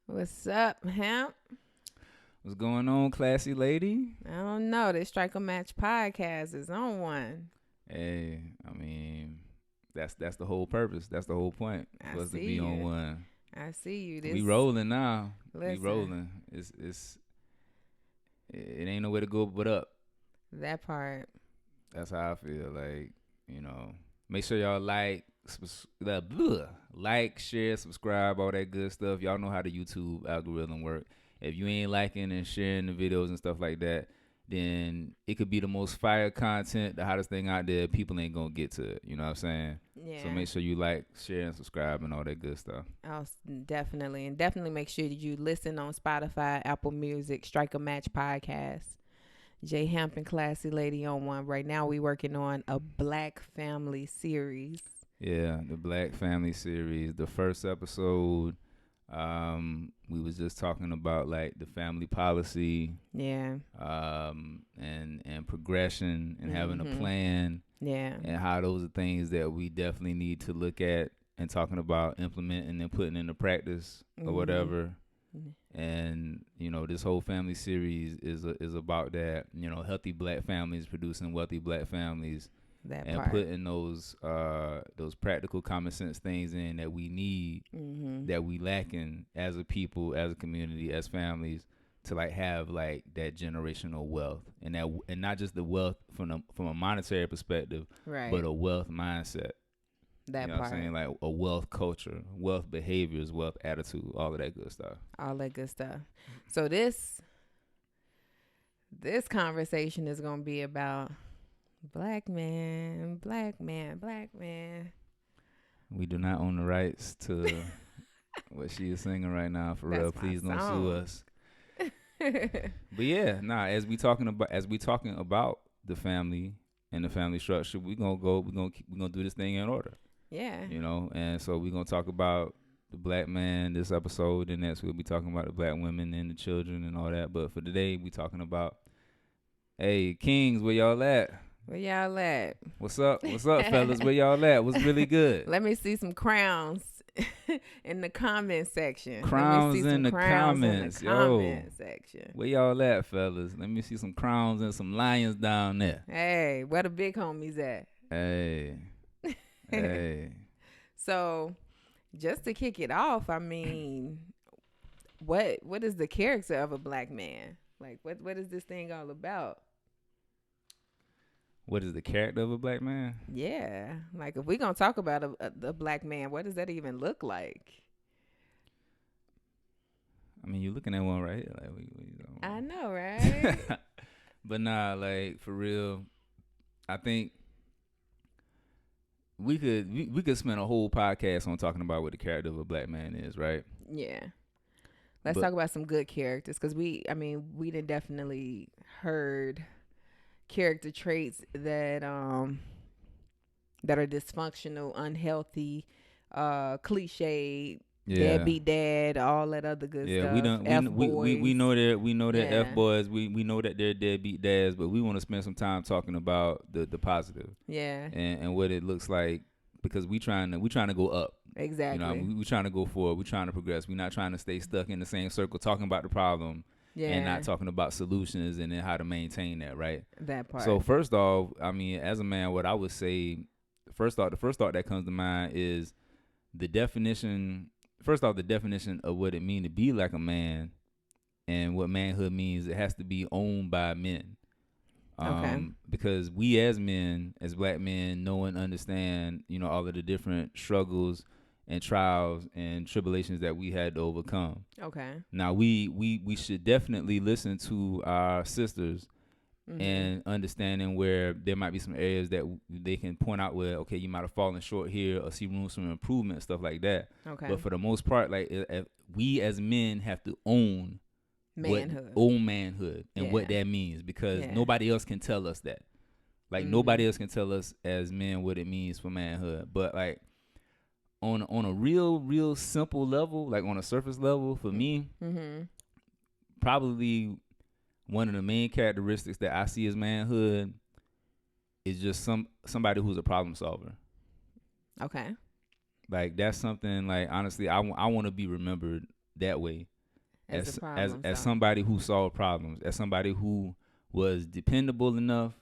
What's up, Hamp? What's going on, Klassi lady? I don't know. This Strike a Match podcast is on one. Hey, that's the whole purpose. That's the whole point I for us to see be on you. one. I see you. We This rolling now. We listen, rolling. It ain't nowhere to go but up. that part. That's how I feel. Make sure y'all like, share, subscribe, all that good stuff. Y'all know how the YouTube algorithm work. If you ain't liking and sharing the videos and stuff like that, then it could be the most fire content, the hottest thing out there. People ain't gonna get to it. You know what I'm saying? Yeah. So make sure you like, share, and subscribe and all that good stuff. Definitely, and definitely make sure that you listen on Spotify, Apple Music, Strike a Match podcast. J Hamp and Klassi Lady on one. Right now, we working on a Black family series. Yeah, the Black Family series. The first episode, we was just talking about like the family policy, Yeah. and progression and having a plan, Yeah. and how those are things that we definitely need to look at and talking about implementing and putting into practice or whatever. And this whole family series is about that. Healthy Black families producing wealthy Black families, That and part. putting those practical common sense things in that we need, that we lacking as a people, as a community, as families, to like have like that generational wealth, and not just the wealth from a monetary perspective, Right. but a wealth mindset. That You know part. what I'm saying? Like a wealth culture, wealth behaviors, wealth attitude, all of that good stuff. All that good stuff. So this conversation is gonna be about black man, black man, black man. We do not own the rights to what she is singing right now. For That's real, my please don't song. sue us. But yeah, as we talking about the family and the family structure, we're gonna do this thing in order. Yeah. And so we're gonna talk about the black man this episode, and next we'll be talking about the black women and the children and all that. But for today, we talking about, hey, Kings, where y'all at? Where y'all at? What's up, fellas? Where y'all at? What's really good? Let me see some crowns in the comment section. Crowns Let me see some in the crowns comments, in the yo. comment section. Where y'all at, fellas? Let me see some crowns and some lions down there. Hey, where the big homies at? Hey, hey. So, just to kick it off, I mean, what is the character of a black man? Like, what is this thing all about? What is the character of a black man? Yeah, like if we gonna talk about a black man, what does that even look like? I mean, you looking at one right here, like I know, right? But nah, like for real, I think we could spend a whole podcast on talking about what the character of a black man is, right? Yeah. Let's talk about some good characters, because we done definitely heard character traits that are dysfunctional, unhealthy, cliched, deadbeat dad, all that other good stuff. We know that Yeah. F boys. We know that they're deadbeat dads, but we want to spend some time talking about the positive, Yeah. and what it looks like, because we trying to go up. Exactly. We trying to go forward. We trying to progress. We're not trying to stay stuck in the same circle talking about the problem, Yeah. and not talking about solutions and then how to maintain that, right? That part. So first off, I mean, as a man, what I would say, the first thought that comes to mind is the definition. First off, the definition of what it means to be like a man, and what manhood means. It has to be owned by men. Okay. Because we as men, as black men, know and understand, all of the different struggles and trials and tribulations that we had to overcome. Okay. Now we should definitely listen to our sisters, Mhm. and understanding where there might be some areas that they can point out where, okay, you might have fallen short here, or see room for improvement, stuff like that. Okay. But for the most part, like, if we as men have to own manhood and what that means, because nobody else can tell us that. Like, nobody else can tell us as men what it means for manhood. But like on a real simple level, like on a surface level, for me, probably one of the main characteristics that I see as manhood is just somebody who's a problem solver. Okay. Like, that's something, like, honestly, I want to be remembered that way. as somebody who solved problems, as somebody who was dependable enough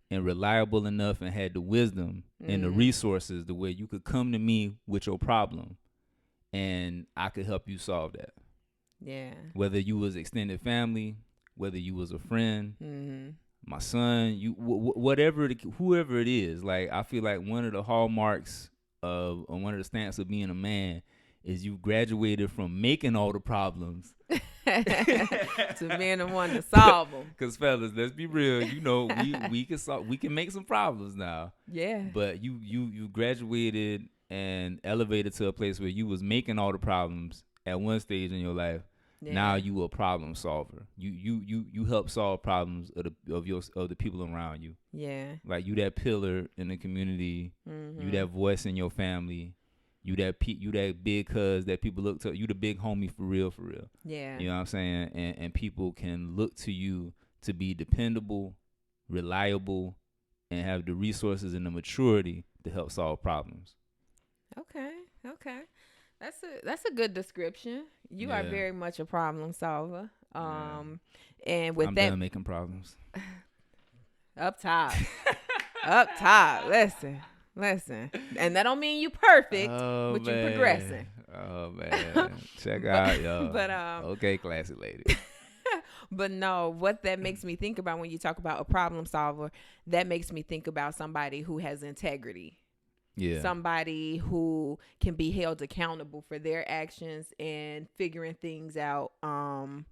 and reliable enough and had the wisdom and the resources the way you could come to me with your problem and I could help you solve that. Yeah. Whether you was extended family, whether you was a friend, my son, you whoever it is, like I feel like one of the hallmarks of one of the stamps of being a man is you graduated from making all the problems to being the one to solve them. Because fellas, let's be real, you know, we can make some problems now. Yeah. But you graduated and elevated to a place where you was making all the problems at one stage in your life. Yeah. Now you a problem solver. You help solve problems of the people around you. Yeah. Like you that pillar in the community. You that voice in your family. You that big cuz that people look to. You the big homie for real. Yeah. You know what I'm saying? And people can look to you to be dependable, reliable, and have the resources and the maturity to help solve problems. Okay. That's a good description. You are very much a problem solver. And with I'm that, done making problems. Up top. Listen. And that don't mean you perfect, but you progressing. Oh man. Check out, y'all. But okay, Klassi lady. But no, what that makes me think about when you talk about a problem solver, that makes me think about somebody who has integrity. Yeah. Somebody who can be held accountable for their actions and figuring things out and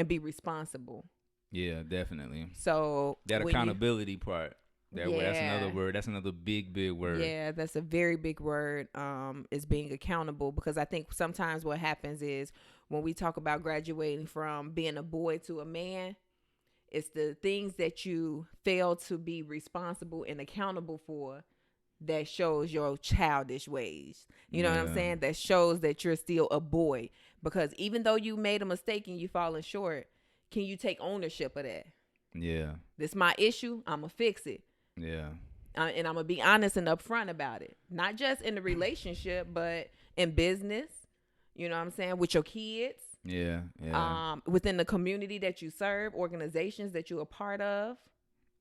be responsible. Yeah, definitely. So that accountability part. That's another word. That's another big word. Yeah, that's a very big word, is being accountable, because I think sometimes what happens is when we talk about graduating from being a boy to a man, it's the things that you fail to be responsible and accountable for that shows your childish ways. You know what I'm saying? That shows that you're still a boy. Because even though you made a mistake and you falling short, can you take ownership of that? Yeah. This my issue. I'm going to fix it. Yeah. And I'm going to be honest and upfront about it. Not just in the relationship, but in business. You know what I'm saying? With your kids. Yeah. Within the community that you serve, organizations that you're a part of.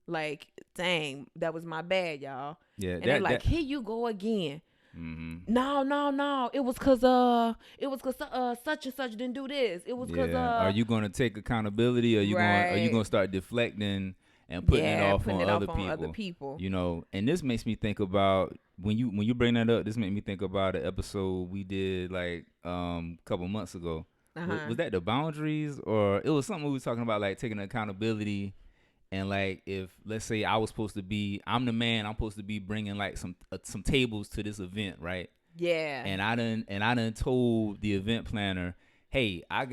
Like, dang, that was my bad, y'all. Yeah, and they're like, here you go again. Mm-hmm. No. It was cause such and such didn't do this. It was cause Are you gonna take accountability, or you gonna start deflecting and putting it off on other people? You know, and this makes me think about when you bring that up. This made me think about an episode we did like a couple months ago. Was that the boundaries, or it was something we was talking about, like taking accountability? And like, if let's say I'm the man, I'm supposed to be bringing like some tables to this event, right? Yeah. And I done told the event planner, hey, I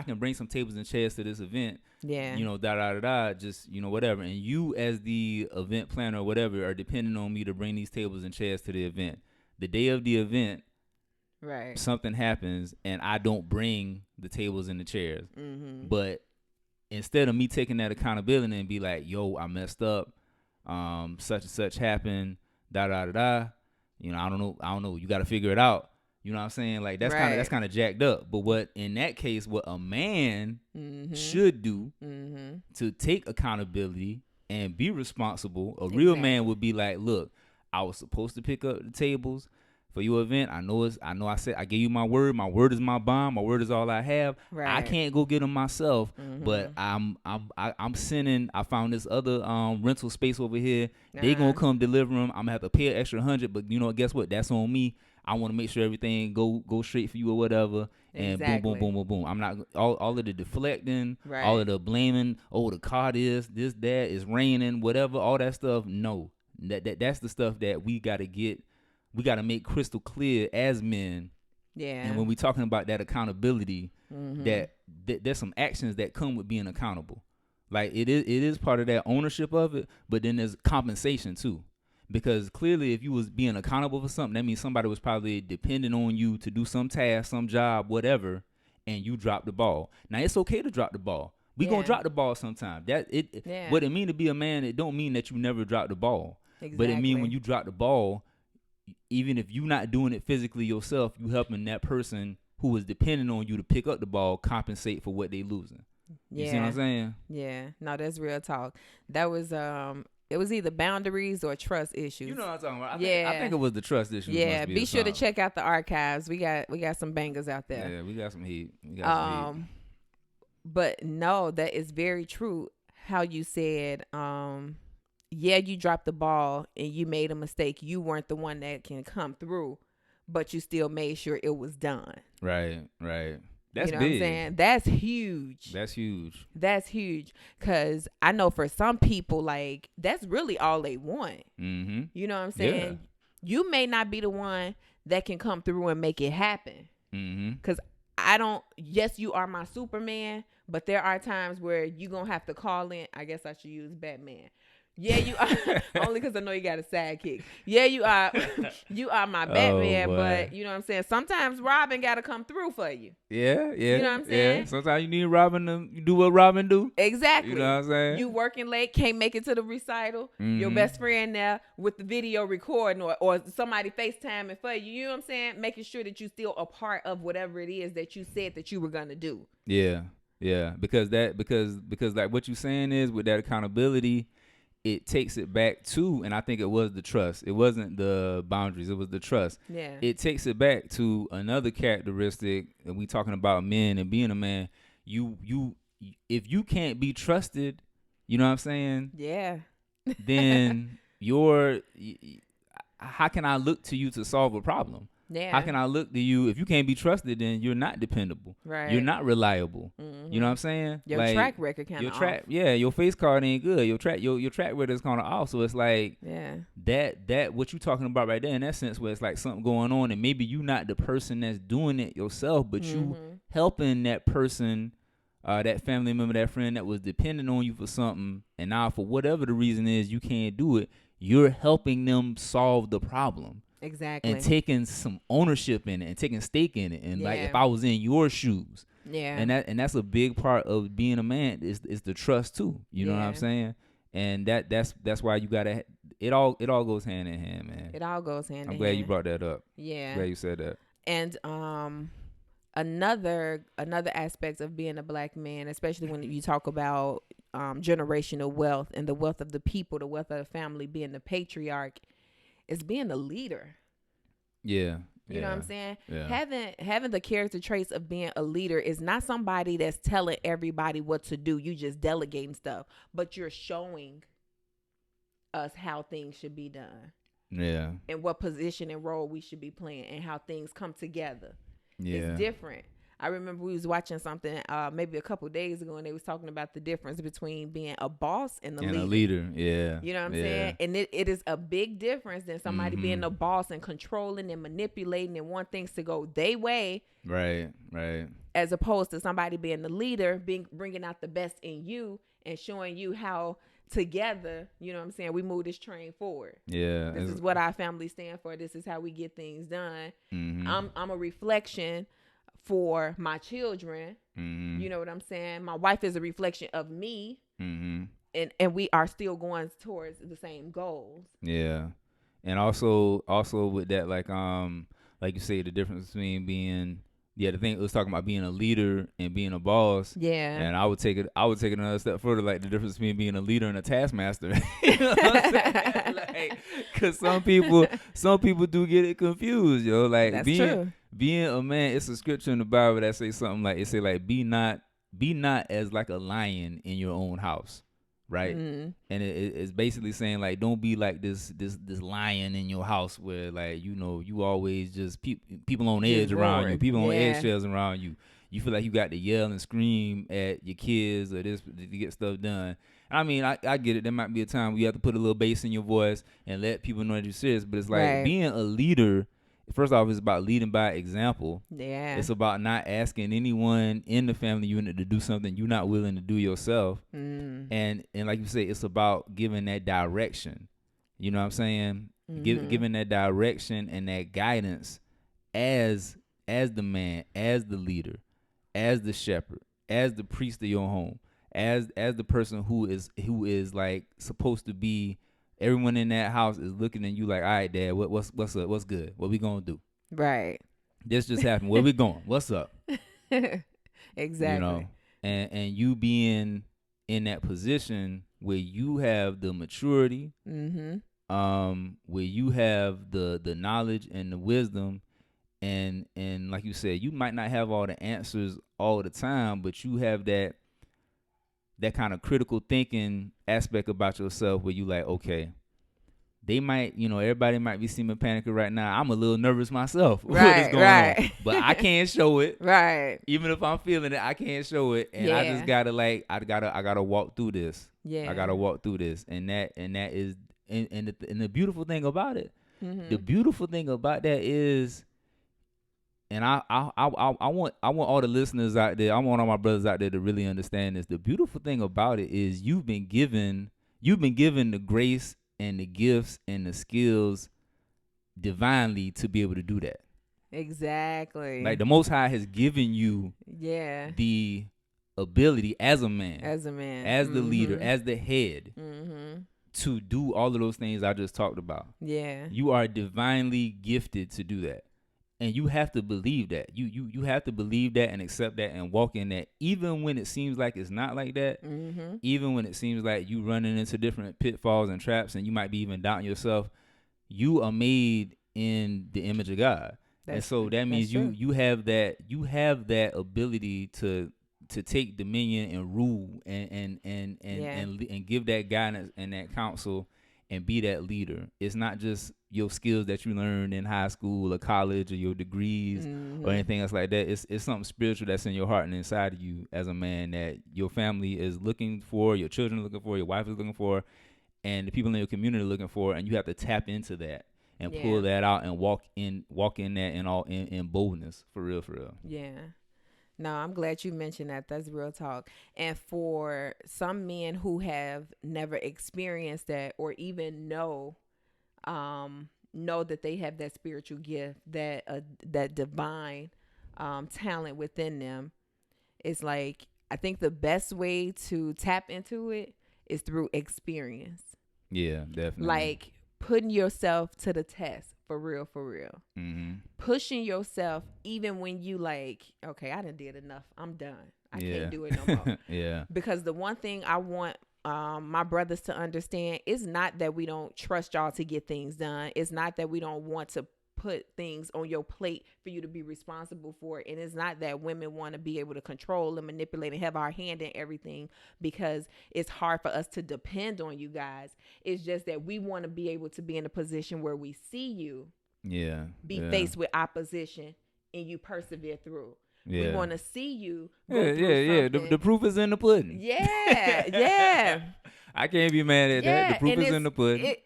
can bring some tables and chairs to this event. Yeah. You know, just, you know, whatever. And you as the event planner or whatever are depending on me to bring these tables and chairs to the event. The day of the event, right, something happens and I don't bring the tables and the chairs. Mm-hmm. But instead of me taking that accountability and be like, yo, I messed up, such and such happened, you know, I don't know, you got to figure it out. You know what I'm saying? Like, that's kind of jacked up. But what a man should do to take accountability and be responsible, a real man would be like, look, I was supposed to pick up the tables for your event. I said, I gave you my word. My word is my bond. My word is all I have. Right. I can't go get them myself, but I'm sending. I found this other rental space over here. They gonna come deliver them. I'm gonna have to pay an extra $100, but you know, guess what? That's on me. I want to make sure everything go straight for you or whatever. And boom. I'm not all of the deflecting, all of the blaming. Oh, the car this, that is raining, whatever. All that stuff. No, that's the stuff that we gotta get. We got to make crystal clear as men. Yeah. And when we talking about that accountability, that there's some actions that come with being accountable. Like it is part of that ownership of it, but then there's compensation too. Because clearly if you was being accountable for something, that means somebody was probably depending on you to do some task, some job, whatever, and you dropped the ball. Now it's okay to drop the ball. We gonna drop the ball sometime. What it mean to be a man, it don't mean that you never drop the ball. Exactly. But it mean when you drop the ball, even if you're not doing it physically yourself, you helping that person who is depending on you to pick up the ball compensate for what they losing. You see what I'm saying? Yeah. No, that's real talk. That was it was either boundaries or trust issues. You know what I'm talking about. I think it was the trust issues. Yeah, be sure to check out the archives. We got some bangers out there. Yeah, we got some heat. But no, that is very true. How you said, yeah, you dropped the ball and you made a mistake. You weren't the one that can come through, but you still made sure it was done. Right. That's you know big. What I'm saying? That's huge. That's huge. Because I know for some people, like, that's really all they want. Mm-hmm. You know what I'm saying? Yeah. You may not be the one that can come through and make it happen. Because yes, you are my Superman, but there are times where you're going to have to call in. I guess I should use Batman. Yeah, you are. Only because I know you got a sidekick. Yeah, you are. You are my Batman, but you know what I'm saying? Sometimes Robin got to come through for you. Yeah. You know what I'm saying? Yeah. Sometimes you need Robin to do what Robin do. Exactly. You know what I'm saying? You working late, can't make it to the recital. Your best friend there with the video recording or somebody FaceTiming for you. You know what I'm saying? Making sure that you still a part of whatever it is that you said that you were going to do. Yeah. Because like what you're saying is with that accountability, it takes it back to, and I think it was the trust. It wasn't the boundaries. It was the trust. Yeah. It takes it back to another characteristic, and we talking about men and being a man. If you can't be trusted, you know what I'm saying? Yeah. Then how can I look to you to solve a problem? Yeah. How can I look to you if you can't be trusted? Then you're not dependable. Right. You're not reliable. You know what I'm saying? Your track record kind of off. Yeah, your face card ain't good. Your track record is kind of off. So it's like that what you talking about right there in that sense where it's like something going on and maybe you not the person that's doing it yourself, but you helping that person, that family member, that friend that was depending on you for something, and now for whatever the reason is you can't do it. You're helping them solve the problem. Exactly. And taking some ownership in it and taking stake in it. And like if I was in your shoes. Yeah. And that's a big part of being a man is the trust too. You know what I'm saying? And that's why you gotta it all goes hand in hand, man. It all goes hand in hand. I'm glad you brought that up. Yeah. Glad you said that. And another aspect of being a black man, especially when you talk about generational wealth and the wealth of the people, the wealth of the family, being the patriarch, is being a leader. Yeah. You know what I'm saying? Yeah. Having the character traits of being a leader is not somebody that's telling everybody what to do. You just delegating stuff, but you're showing us how things should be done. Yeah. And what position and role we should be playing and how things come together. Yeah. It's different. I remember we was watching something maybe a couple days ago, and they was talking about the difference between being a boss and a leader. Yeah. You know what I'm saying? And it is a big difference than somebody being a boss and controlling and manipulating and want things to go their way. Right. As opposed to somebody being the leader, bringing out the best in you and showing you how together, you know what I'm saying, we move this train forward. Yeah. This is what our family stand for. This is how we get things done. I'm a reflection for my children. You know what I'm saying? My wife is a reflection of me. And we are still going towards the same goals. Yeah. And also with that, like you say, the difference between being the thing it was talking about being a leader and being a boss. Yeah. And I would take it another step further, like the difference between being a leader and a taskmaster. You know what I'm saying? Like, cause some people do get it confused, yo. Like that's being true. a man, it's a scripture in the Bible that say something like be not as like a lion in your own house. Right. And it's basically saying like don't be like this lion in your house where like you always just people on edge around you, people on eggshells around you. You feel like you got to yell and scream at your kids or this to get stuff done. I mean, I get it. There might be a time where you have to put a little bass in your voice and let people know that you're serious. But it's like being a leader. First off, it's about leading by example. Yeah. It's about not asking anyone in the family unit to do something you're not willing to do yourself. And like you say, it's about giving that direction. You know what I'm saying? Giving that direction and that guidance as the man, as the leader, as the shepherd, as the priest of your home, as the person who is like supposed to be. Everyone in that house is looking at you like, all right, Dad, what's up? What's good? What we gonna do? Right. This just happened. Where we going? What's up? Exactly. You know, and you being in that position where you have the maturity, where you have the knowledge and the wisdom, and like you said, you might not have all the answers all the time, but you have that kind of critical thinking aspect about yourself where you like, okay, they might, everybody might be seeming panicking right now. I'm a little nervous myself. What is going on? But I can't show it. Right. Even if I'm feeling it, I can't show it. And I just gotta I gotta walk through this. Yeah. I gotta walk through this. And that is and the beautiful thing about it. The beautiful thing about that is, and I want all the listeners out there, I want all my brothers out there to really understand this. The beautiful thing about it is you've been given the grace and the gifts and the skills divinely to be able to do that. Exactly. Like the Most High has given you the ability as a man, as the leader, as the head, to do all of those things I just talked about. Yeah. You are divinely gifted to do that. And you have to believe that. You have to believe that and accept that and walk in that, even when it seems like it's not like that. Even when it seems like you running into different pitfalls and traps, and you might be even doubting yourself. You are made in the image of God, and so that means you have that ability to take dominion and rule and give that guidance and that counsel and be that leader. It's not just your skills that you learned in high school or college or your degrees or anything else like that. It's something spiritual that's in your heart and inside of you as a man that your family is looking for, your children are looking for, your wife is looking for, and the people in your community are looking for, and you have to tap into that and pull that out and walk in that in boldness, for real. Yeah. No, I'm glad you mentioned that. That's real talk. And for some men who have never experienced that or even know that they have that spiritual gift, that divine talent within them, it's like, I think the best way to tap into it is through experience. Yeah, definitely. Like putting yourself to the test. For real. Pushing yourself even when you like, okay, I done did enough. I'm done. I can't do it no more. Yeah. Because the one thing I want my brothers to understand is not that we don't trust y'all to get things done. It's not that we don't want to put things on your plate for you to be responsible for. And it's not that women want to be able to control and manipulate and have our hand in everything because it's hard for us to depend on you guys. It's just that we want to be able to be in a position where we see you be faced with opposition and you persevere through. We want to see you go through something. The proof is in the pudding. Yeah. I can't be mad at that. The proof is in the pudding.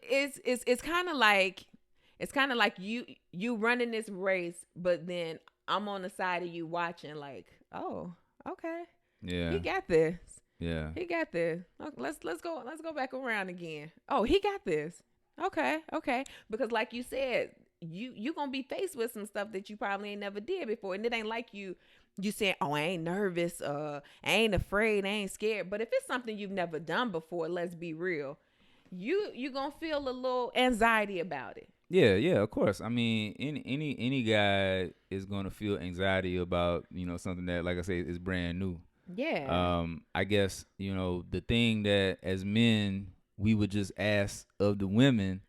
It's kind of like you running this race, but then I'm on the side of you watching like, oh, okay. Yeah. He got this. Yeah. He got this. Let's go back around again. Oh, he got this. Okay. Because like you said, you gonna be faced with some stuff that you probably ain't never did before. And it ain't like you saying, oh, I ain't nervous, I ain't afraid, I ain't scared. But if it's something you've never done before, let's be real, you gonna feel a little anxiety about it. Yeah, of course. I mean, any guy is gonna feel anxiety about, something that, like I say, is brand new. Yeah. I guess, the thing that as men we would just ask of the women,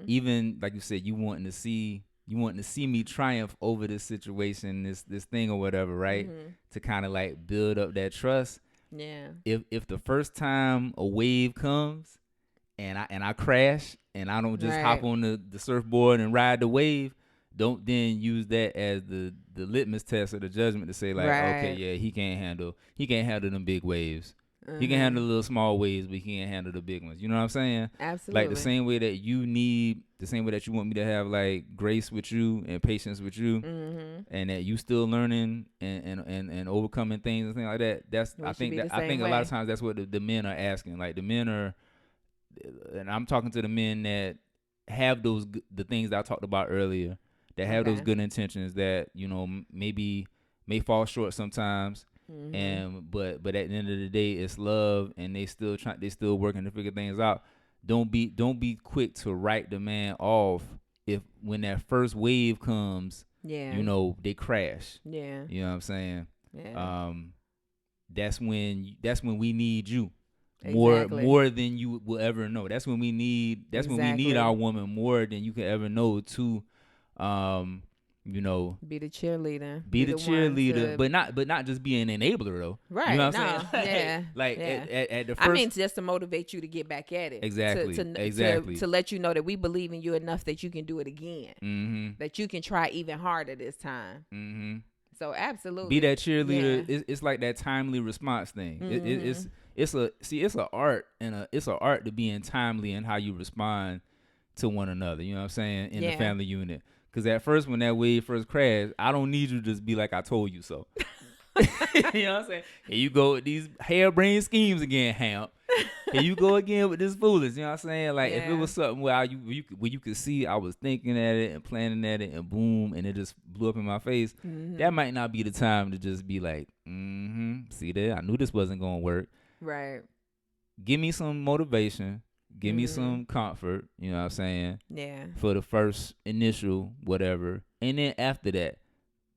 even like you said, you wanting to see me triumph over this situation, this thing or whatever, right? To kind of like build up that trust. Yeah. If the first time a wave comes and I crash and I don't just hop on the surfboard and ride the wave, don't then use that as the litmus test or the judgment to say like, okay, yeah, he can't handle them big waves. He can handle the little small waves, but he can't handle the big ones. You know what I'm saying? Absolutely. Like the same way that you want me to have like grace with you and patience with you, and that you still learning and overcoming things and things like that. I think a lot of times that's what the men are asking. Like the men are, and I'm talking to the men that have the things that I talked about earlier, that have those good intentions that maybe may fall short sometimes. But at the end of the day, it's love, and they still working to figure things out. Don't be quick to write the man off when that first wave comes Yeah. you know, they crash. Yeah. You know what I'm saying? Yeah. That's when we need you Exactly. more than you will ever know. That's when we need our woman more than you can ever know to, you know, be the cheerleader. be the one cheerleader, to... but not just be an enabler though. You know Right. what I'm No. saying? Yeah. Like Yeah. at the I first. mean, just to motivate you to get back at it. Exactly. To let you know that we believe in you enough that you can do it again. Mm-hmm. That you can try even harder this time. Mm-hmm. So absolutely. Be that cheerleader. Yeah. It's like that timely response thing. Mm-hmm. It's an art it's an art to being timely in how you respond to one another. You know what I'm saying? In the family unit. Because at first, when that wave first crashed, I don't need you to just be like, I told you so. You know what I'm saying? Here you go with these harebrained schemes again, Hamp. Here you go again with this foolish. You know what I'm saying? Like, if it was something where you could see I was thinking at it and planning at it and boom, and it just blew up in my face, that might not be the time to just be like, see there, I knew this wasn't going to work. Right. Give me some motivation. Give me some comfort, you know what I'm saying? Yeah. For the first initial whatever. And then after that,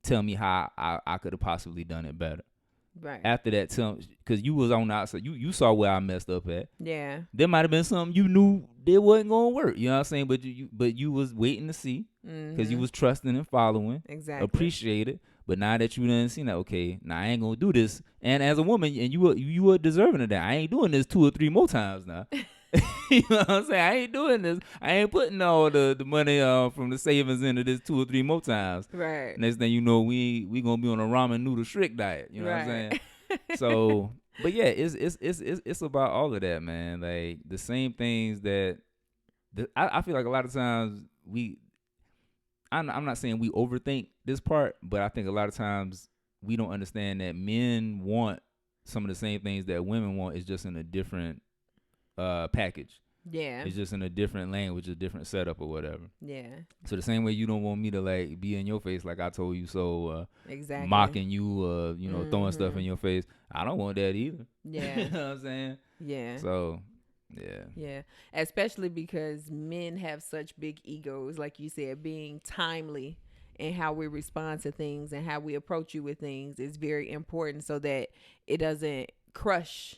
tell me how I could have possibly done it better. Right. After that, because you was on the outside. You saw where I messed up at. Yeah. There might have been something you knew that wasn't going to work. You know what I'm saying? But you was waiting to see because you was trusting and following. Exactly. Appreciate it. But now that you done seen that, okay, now I ain't going to do this. And as a woman, and you were deserving of that. I ain't doing this 2 or 3 more times now. You know what I'm saying? I ain't doing this. I ain't putting all the money from the savings into this 2 or 3 more times. Right. Next thing you know, we gonna be on a ramen noodle shrik diet. You know what I'm saying? So, but yeah, it's about all of that, man. Like the same things that I feel like a lot of times I'm not saying we overthink this part, but I think a lot of times we don't understand that men want some of the same things that women want. It's just in a different package. Yeah. It's just in a different language, a different setup or whatever. Yeah. So the same way you don't want me to like be in your face like I told you so, exactly, mocking you, you know, throwing stuff in your face. I don't want that either. Yeah. You know what I'm saying? Yeah. So, yeah. Yeah. Especially because men have such big egos, like you said, being timely and how we respond to things and how we approach you with things is very important so that it doesn't crush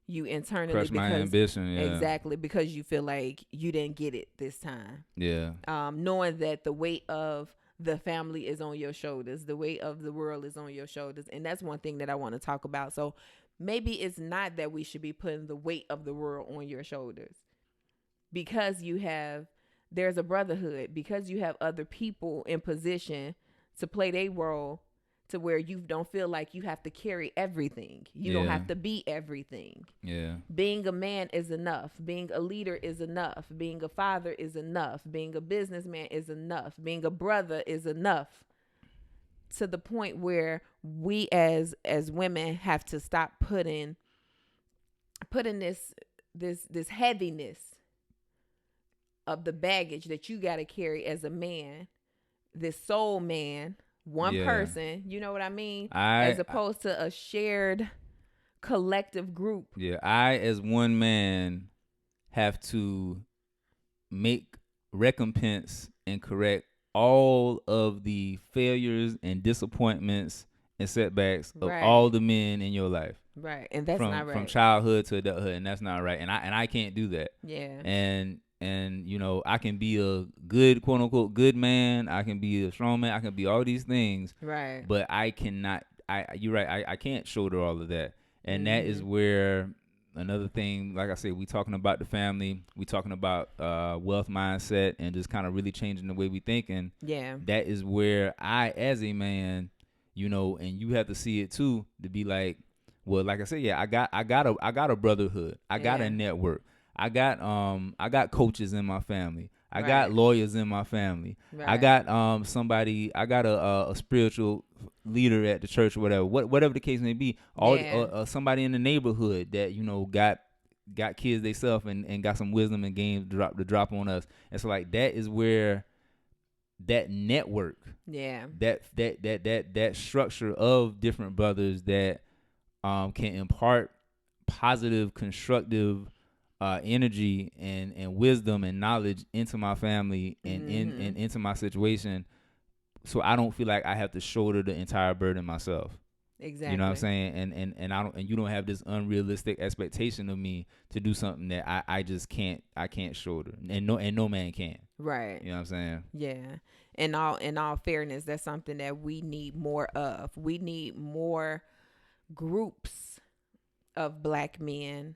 you internally. Crush my ambition. Yeah. Exactly, because you feel like you didn't get it this time. Yeah. Knowing that the weight of the family is on your shoulders, the weight of the world is on your shoulders, and that's one thing that I want to talk about. So maybe it's not that we should be putting the weight of the world on your shoulders, because there's a brotherhood, because you have other people in position to play their role, to where you don't feel like you have to carry everything. You don't have to be everything. Yeah. Being a man is enough. Being a leader is enough. Being a father is enough. Being a businessman is enough. Being a brother is enough. To the point where we as women have to stop putting this heaviness of the baggage that you got to carry as a man, this soul man, one person, you know what I mean? As opposed to a shared collective group. Yeah, I as one man have to make recompense and correct all of the failures and disappointments and setbacks of all the men in your life. Right. And that's not right. From childhood to adulthood, and that's not right. And I can't do that. Yeah. And you know, I can be a good, quote unquote, good man. I can be a strong man. I can be all these things. Right. But I cannot. You're right. I can't shoulder all of that. And that is where another thing. Like I said, we talking about the family. We talking about wealth mindset and just kind of really changing the way we think. And that is where I, as a man, you know, and you have to see it too, to be like, well, like I said, I got a brotherhood. I got a network. I got coaches in my family. I got lawyers in my family. I got somebody. I got a spiritual leader at the church or whatever the case may be. Somebody in the neighborhood that, you know, got kids themselves and got some wisdom and game to drop on us. And so like that is where that network, that structure of different brothers that can impart positive, constructive energy and wisdom and knowledge into my family and into my situation so I don't feel like I have to shoulder the entire burden myself. Exactly. You know what I'm saying? And I don't, and you don't have this unrealistic expectation of me to do something that I just can't shoulder, and no man can. Right. You know what I'm saying? Yeah. In all fairness, that's something that we need more of. We need more groups of black men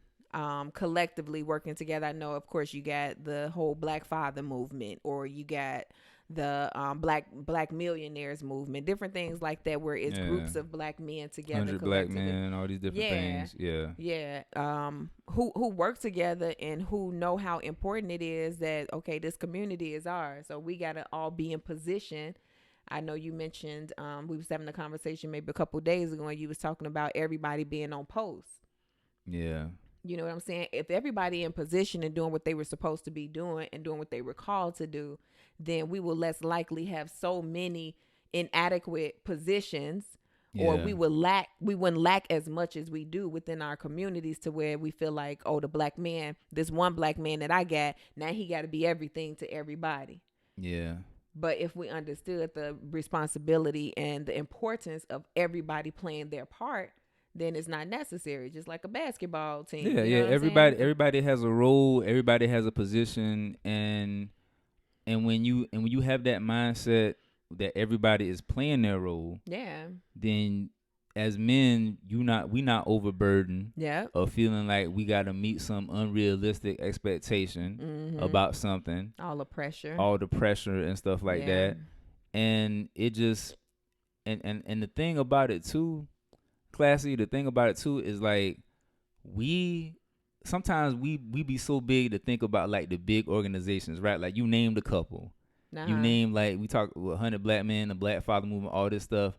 collectively working together. I know, of course, you got the whole Black Father movement, or you got the black millionaires movement, different things like that, where it's groups of black men together, 100 black men, all these different things. Who work together and who know how important it is that, okay, this community is ours, so we gotta all be in position. I know you mentioned we was having a conversation maybe a couple of days ago, and you was talking about everybody being on post. Yeah. You know what I'm saying? If everybody in position and doing what they were supposed to be doing and doing what they were called to do, then we will less likely have so many inadequate positions, or we wouldn't lack as much as we do within our communities, to where we feel like, oh, the black man, this one black man that I got, now he got to be everything to everybody. Yeah. But if we understood the responsibility and the importance of everybody playing their part, then it's not necessary. Just like a basketball team. Yeah, you know everybody has a role, everybody has a position, and when you have that mindset that everybody is playing their role, then as men, we not overburdened of feeling like we got to meet some unrealistic expectation about something, all the pressure and stuff like that. And it just and the thing about it too, Klassi, the thing about it too is like sometimes we be so big to think about like the big organizations, right? Like you named a couple. You name, like we talk 100 black men, the Black Father movement, all this stuff.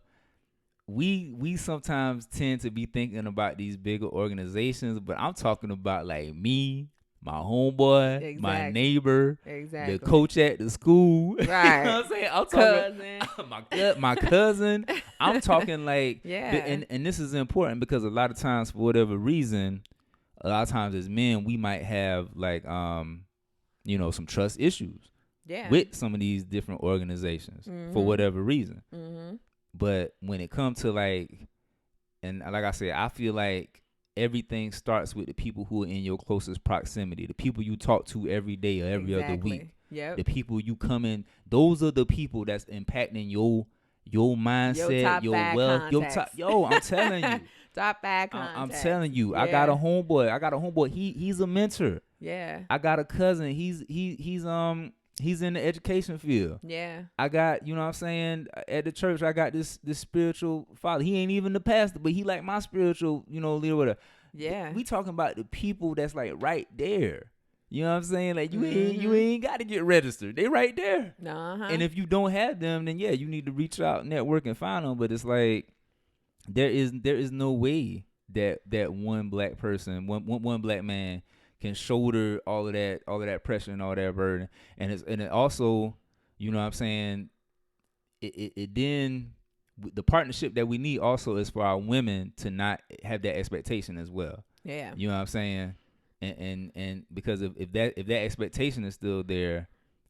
We sometimes tend to be thinking about these bigger organizations, but I'm talking about like me, my homeboy, my neighbor, the coach at the school. Right. You know what I'm saying? I'm talking my cousin. I'm talking like, and this is important because a lot of times, for whatever reason, a lot of times as men, we might have like, some trust issues with some of these different organizations for whatever reason. But when it comes to like, and like I said, I feel like everything starts with the people who are in your closest proximity, the people you talk to every day or every other week. The people you come in, those are the people that's impacting your mindset, your wealth, contacts. I'm telling you. Top 5 contacts. I'm telling you. I got a homeboy. He's a mentor. Yeah. I got a cousin. He's in the education field. Yeah. I got, you know what I'm saying, at the church, I got this spiritual father. He ain't even the pastor, but he like my spiritual, leader, whatever. Yeah. We talking about the people that's like right there. You know what I'm saying? Like you ain't got to get registered. They right there. And if you don't have them, then you need to reach out, network, and find them. But it's like there is no way that one black person, one black man can shoulder all of that pressure and all that burden. And it also, you know what I'm saying, it then the partnership that we need also is for our women to not have that expectation as well. Yeah. You know what I'm saying? And because if that expectation is still there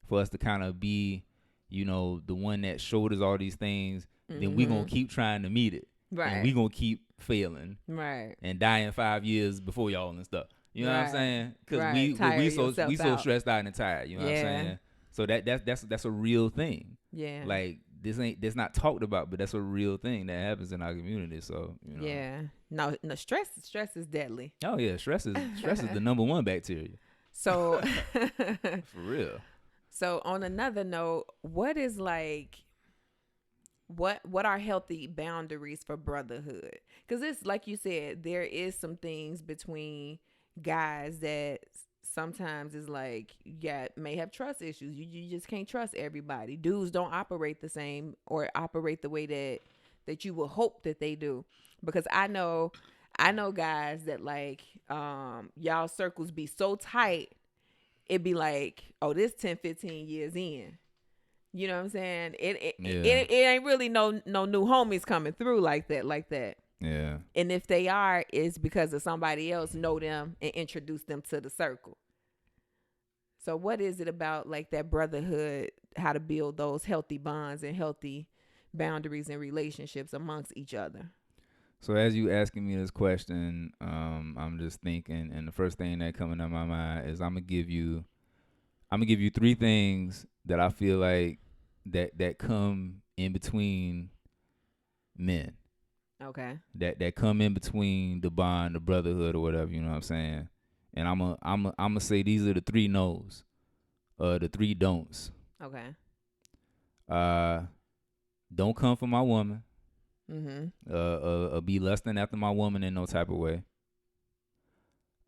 for us to kind of be, the one that shoulders all these things, then we're going to keep trying to meet it. Right. And we're going to keep failing. Right. And dying 5 years before y'all and stuff. You know what I'm saying? Because we so stressed out and tired. You know what I'm saying? So that's a real thing. Yeah. Like that's not talked about, but that's a real thing that happens in our community. So yeah. No, stress is deadly. Oh yeah, stress is the number one bacteria. So for real. So on another note, what is like? What are healthy boundaries for brotherhood? Because it's like you said, there is some things between guys that sometimes is like may have trust issues. You just can't trust everybody. Dudes don't operate the same or operate the way that you would hope that they do. Because I know guys that like y'all circles be so tight, it'd be like, oh, this 10, 15 years in. You know what I'm saying? It ain't really no new homies coming through like that. Yeah. And if they are, it's because of somebody else know them and introduce them to the circle. So what is it about like that brotherhood, how to build those healthy bonds and healthy boundaries and relationships amongst each other? So as you asking me this question, I'm just thinking, and the first thing that coming to my mind is I'm gonna give you 3 things that I feel like that come in between men. Okay. That come in between the bond, the brotherhood, or whatever. You know what I'm saying? And I'm say these are the 3 no's, the 3 don'ts. Okay. Don't come for my woman. Mm-hmm. Be lusting after my woman in no type of way.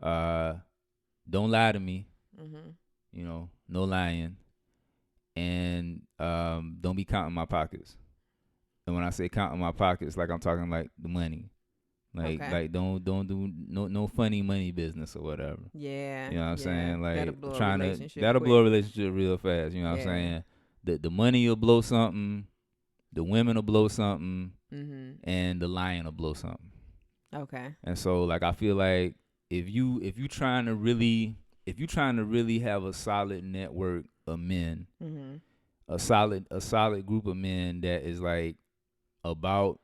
Don't lie to me. Mm-hmm. You know, no lying. And don't be counting my pockets. And when I say counting my pockets, like I'm talking like the money. Like don't do no funny money business or whatever. Yeah. You know what I'm saying? Like that'll blow trying a relationship that'll quick. blow a relationship real fast. You know what I'm saying? The money will blow something, the women will blow something, and the lying will blow something. Okay. And so like I feel like if you trying to really have a solid network of men, a solid group of men that is like about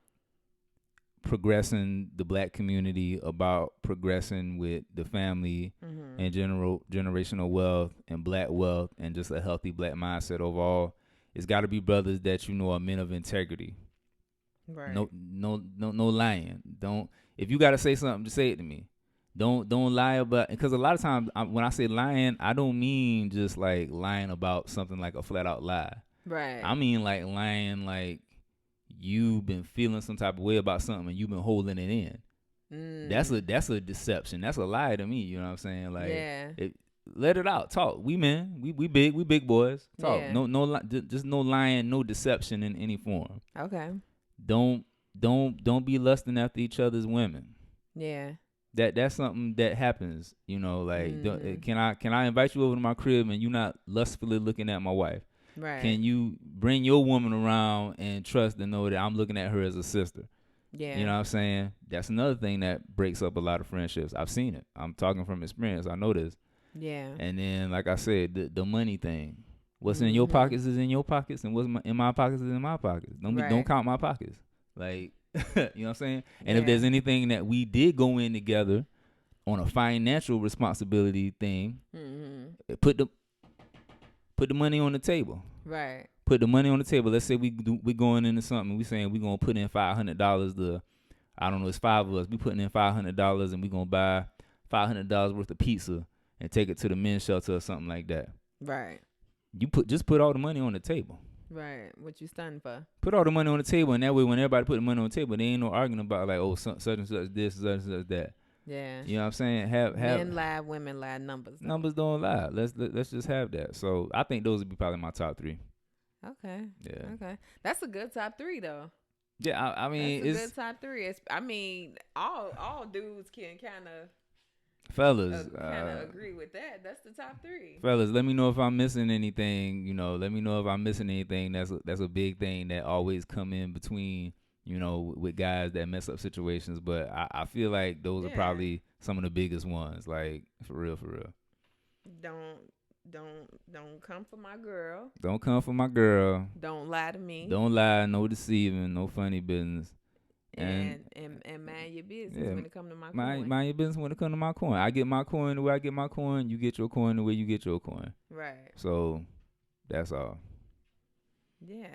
progressing the black community, about progressing with the family and generational wealth and black wealth and just a healthy black mindset overall, it's got to be brothers that you know are men of integrity. Right. No lying. Don't, if you got to say something, just say it to me. Don't lie about, because a lot of times when I say lying, I don't mean just like lying about something like a flat out lie. Right. I mean like lying like you've been feeling some type of way about something and you've been holding it in. That's a deception. That's a lie to me. You know what I'm saying? Like, let it out. Talk. We men. We big boys. Talk. Yeah. Just no lying, no deception in any form. Okay. Don't be lusting after each other's women. Yeah. That's something that happens. You know, like can I invite you over to my crib and you not lustfully looking at my wife? Right. Can you bring your woman around and trust and know that I'm looking at her as a sister? Yeah. You know what I'm saying? That's another thing that breaks up a lot of friendships. I've seen it. I'm talking from experience. I know this. Yeah. And then, like I said, the money thing. What's in your pockets is in your pockets, and what's in my pockets is in my pockets. Don't count my pockets. Like, you know what I'm saying? And if there's anything that we did go in together on a financial responsibility thing, put the money on the table. Right. Put the money on the table. Let's say we going into something. We saying we gonna put in $500 to, I don't know, it's 5 of us. We putting in $500 and we gonna buy $500 worth of pizza and take it to the men's shelter or something like that. Right. You just put all the money on the table. Right. What you stunned for? Put all the money on the table, and that way when everybody put the money on the table, they ain't no arguing about like, oh, such and such this, such and such that. Yeah. You know what I'm saying? Have men lie, women lie, numbers don't lie. Let's just have that. So I think those would be probably my top 3. Okay. Yeah. Okay. That's a good top 3 though. Yeah, I mean it's a good top 3. I mean, all dudes can kind of fellas kind of agree with that. That's the top 3. Fellas, let me know if I'm missing anything. You know, let me know if I'm missing anything. That's a big thing that always come in between, you know, with guys that mess up situations. But I feel like those are probably some of the biggest ones. Like for real. Don't come for my girl. Don't come for my girl. Don't lie to me. Don't lie. No deceiving. No funny business. And mind your business when it come to my coin. Mind your business when it come to my coin. I get my coin the way I get my coin. You get your coin the way you get your coin. Right. So that's all. Yeah.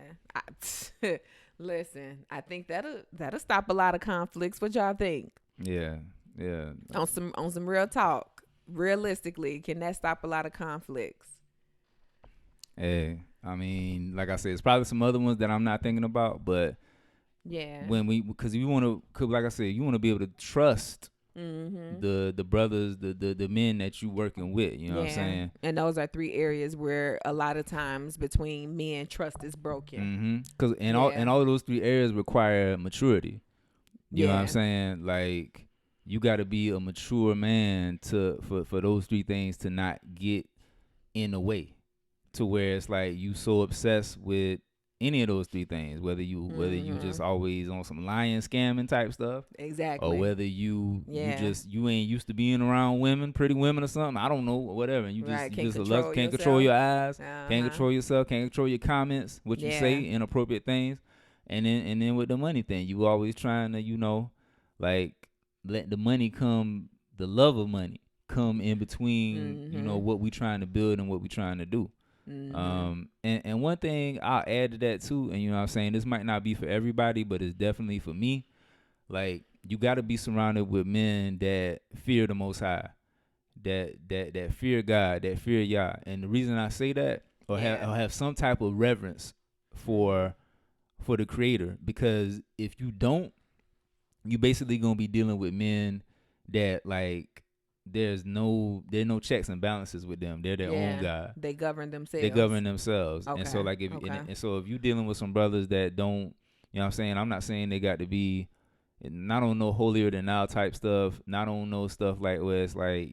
Listen, I think that'll stop a lot of conflicts. What y'all think? Yeah. On some real talk. Realistically, can that stop a lot of conflicts? Hey, I mean, like I said, it's probably some other ones that I'm not thinking about, but yeah, because you want to, like I said, you want to be able to trust the brothers, the men that you working with. You know what I'm saying? And those are 3 areas where a lot of times between men trust is broken. Because all of those 3 areas require maturity. You know what I'm saying? Like, you got to be a mature man for those 3 things to not get in the way, to where it's like you so obsessed with any of those three things, whether you just always on some lying, scamming type stuff, exactly, or whether you ain't used to being around women, pretty women or something, I don't know, whatever, and you just can't control your eyes, can't control yourself, can't control your comments, what you say, inappropriate things, and then with the money thing, you always trying to like let the money come, the love of money come in between, what we trying to build and what we trying to do. And one thing I'll add to that too, and I'm saying, this might not be for everybody, but it's definitely for me. Like, you got to be surrounded with men that fear the Most High, that fear God, that fear Yah. And the reason I say that, or have some type of reverence for the Creator, because if you don't, you basically gonna be dealing with men that like there's no checks and balances with them. They're their own God. They govern themselves. Okay. And so like if you dealing with some brothers that don't, what I'm saying, I'm not saying they got to be not on no holier than thou type stuff, not on no stuff like where it's like,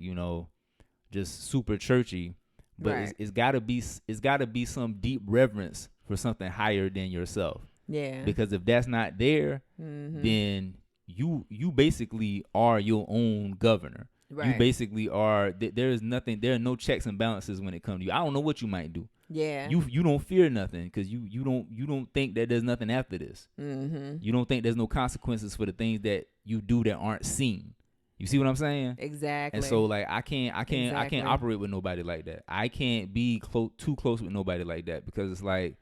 just super churchy, but it's gotta be some deep reverence for something higher than yourself. Yeah. Because if that's not there, then you basically are your own governor. Right. You basically are. There are no checks and balances when it comes to you. I don't know what you might do. Yeah. You don't fear nothing because you don't think that there's nothing after this. You don't think there's no consequences for the things that you do that aren't seen. You see what I'm saying? Exactly. And so like I can't operate with nobody like that. I can't be too close with nobody like that, because it's like,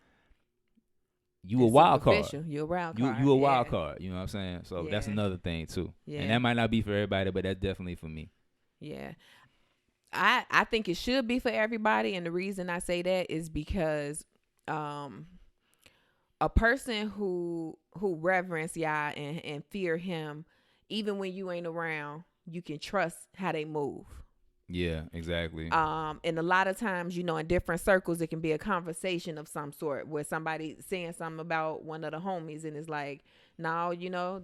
you a wild card. You're a wild card. You a wild card. You know what I'm saying? So that's another thing too. Yeah. And that might not be for everybody, but that's definitely for me. Yeah. I think it should be for everybody. And the reason I say that is because a person who reverence Yah and fear him, even when you ain't around, you can trust how they move. Yeah, exactly. And a lot of times, in different circles, it can be a conversation of some sort where somebody saying something about one of the homies, and it's like, no,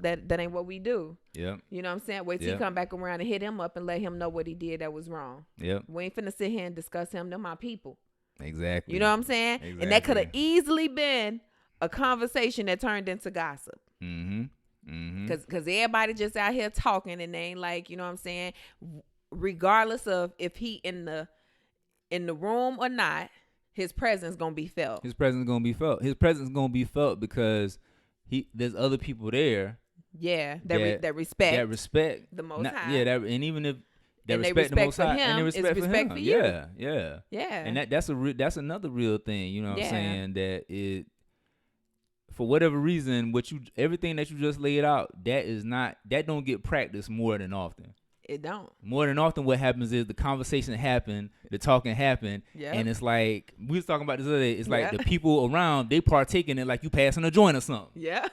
that ain't what we do. Yeah. You know what I'm saying? Wait till you come back around and hit him up and let him know what he did that was wrong. Yep. We ain't finna sit here and discuss him. They're my people. Exactly. You know what I'm saying? Exactly. And that could have easily been a conversation that turned into gossip. Because everybody just out here talking, and they ain't like, you know what I'm saying? Regardless of if he in the room or not, his presence gonna be felt. His presence gonna be felt because there's other people there. Yeah, that respect the Most High. Yeah, and even if they respect the Most High, and they respect for him. Yeah. And that's another real thing. You know what I'm saying? That it, for whatever reason, everything that you just laid out, that don't get practiced more than often. It don't. More than often, what happens is the conversation happened, the talking happened, and it's like, we was talking about this other day, it's like the people around, they partake in it like you passing a joint or something. Yeah.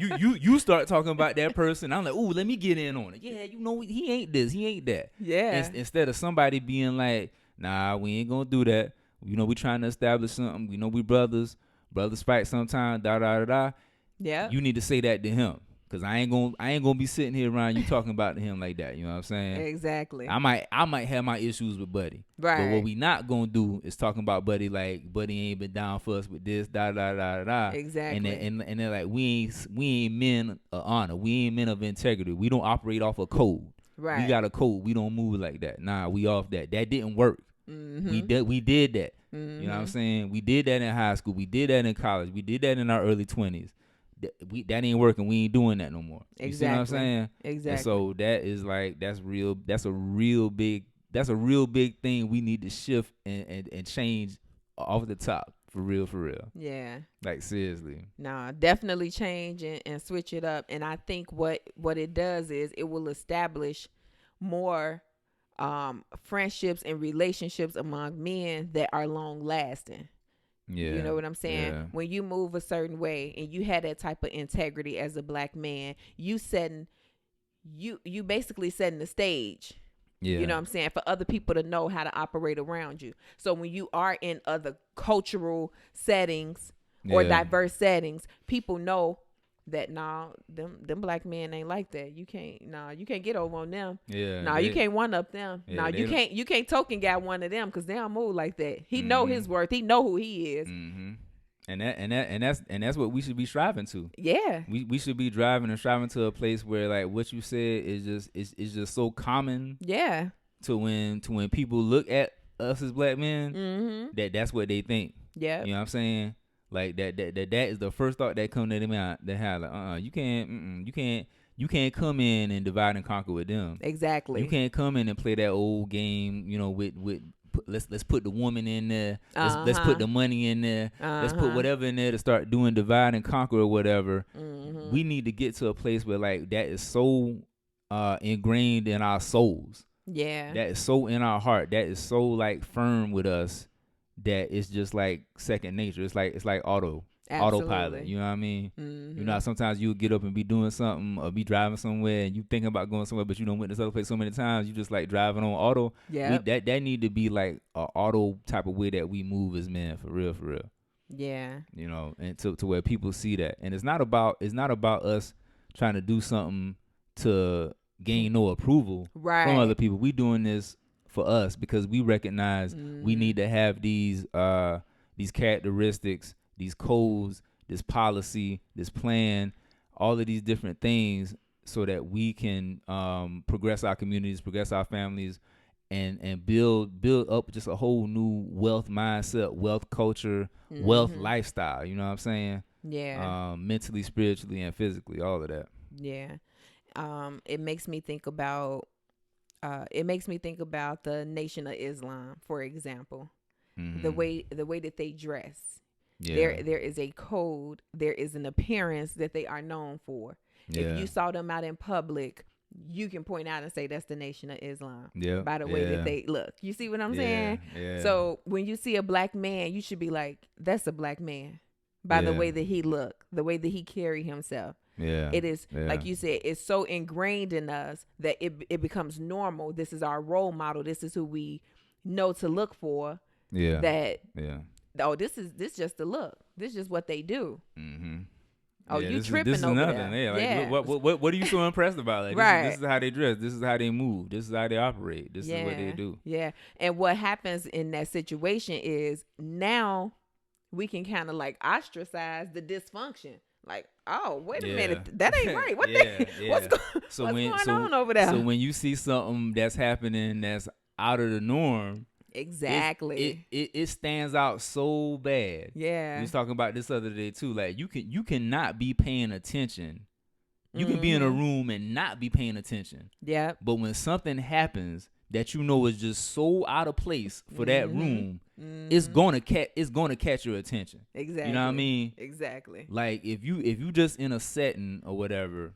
you start talking about that person, I'm like, ooh, let me get in on it. Yeah, he ain't this, he ain't that. Yeah. Instead of somebody being like, nah, we ain't gonna do that. We trying to establish something. We brothers fight sometimes, da. Yeah. You need to say that to him. Cause I ain't gonna be sitting here around you talking about him like that. You know what I'm saying? Exactly. I might have my issues with Buddy. Right. But what we not gonna do is talking about Buddy like Buddy ain't been down for us with this, da. Exactly. And they're like, we ain't men of honor. We ain't men of integrity. We don't operate off a code. Right. We got a code. We don't move like that. Nah, we off that. That didn't work. We did that. You know what I'm saying? We did that in high school. We did that in college. We did that in our early 20s. That ain't working. We ain't doing that no more. You see what I'm saying? Exactly. And so that is like, that's a real big thing we need to shift and change off the top. For real. Yeah. Like, seriously. Nah, definitely change and switch it up. And I think what it does is it will establish more friendships and relationships among men that are long lasting. Yeah. You know what I'm saying? Yeah. When you move a certain way and you had that type of integrity as a black man, you basically setting the stage. Yeah. You know what I'm saying? For other people to know how to operate around you. So when you are in other cultural settings or diverse settings, people know that them black men ain't like that. You can't get over on them. Yeah. You can't one up them. Yeah, you can't token guy one of them because they don't move like that. He know his worth. He know who he is. And that's what we should be striving to. Yeah. We should be driving and striving to a place where, like, what you said is just so common. Yeah. To when people look at us as black men, that's what they think. Yeah. You know what I'm saying? Like that is the first thought that come to them out. They have like, you can't come in and divide and conquer with them. Exactly. You can't come in and play that old game, with let's put the woman in there. Let's put the money in there. Let's put whatever in there to start doing divide and conquer or whatever. We need to get to a place where, like, that is so ingrained in our souls. Yeah. That is so in our heart. That is so, like, firm with us that it's just like second nature. It's like autopilot. You know what I mean? You know, sometimes you get up and be doing something or be driving somewhere and you thinking about going somewhere, but you don't went this other place so many times. You just like driving on auto. Yeah. That need to be like a auto type of way that we move as men, for real. Yeah. You know, and to where people see that, and it's not about us trying to do something to gain no approval from other people. We doing this for us because we recognize we need to have these characteristics, these codes, this policy, this plan, all of these different things, so that we can progress our communities, progress our families, and build up just a whole new wealth mindset, wealth culture, wealth lifestyle. You know what I'm saying? Yeah. Mentally, spiritually, and physically, all of that. Yeah. It makes me think about the Nation of Islam, for example. The way that they dress. Yeah. There is a code, there is an appearance that they are known for. Yeah. If you saw them out in public, you can point out and say that's the Nation of Islam. Yeah. By the way that they look. You see what I'm saying? Yeah. So when you see a black man, you should be like, that's a black man. By the way that he look, the way that he carry himself. Yeah. It is, like you said, it's so ingrained in us that it becomes normal. This is our role model. This is who we know to look for. Yeah. This just the look. This is just what they do. Oh, you tripping over nothing. there. Like, what are you so impressed about? Like, right. This is how they dress. This is how they move. This is how they operate. This is what they do. Yeah. And what happens in that situation is now we can kind of like ostracize the dysfunction. Like, oh, wait a minute, that ain't right. What's going on over there? So when you see something that's happening that's out of the norm, exactly, it stands out so bad. Yeah, we was talking about this other day too. Like you cannot be paying attention. You can be in a room and not be paying attention. Yeah, but when something happens that you know is just so out of place for that room, it's gonna catch your attention. Exactly. You know what I mean? Exactly. Like if you just in a setting or whatever,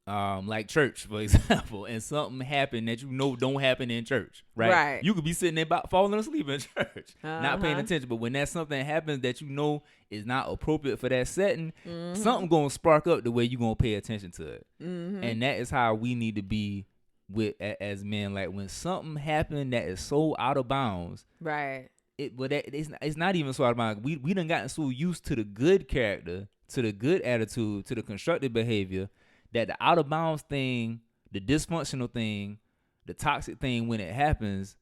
like church, for example, and something happened that you know don't happen in church, right? Right. You could be sitting there about falling asleep in church, not paying attention. But when that something happens that you know is not appropriate for that setting, something gonna spark up the way you gonna pay attention to it. And that is how we need to be as men. Like when something happened that is so out of bounds, right? It's not even so out of bounds. We done gotten so used to the good character, to the good attitude, to the constructive behavior, that the out of bounds thing, the dysfunctional thing, the toxic thing, when it happens,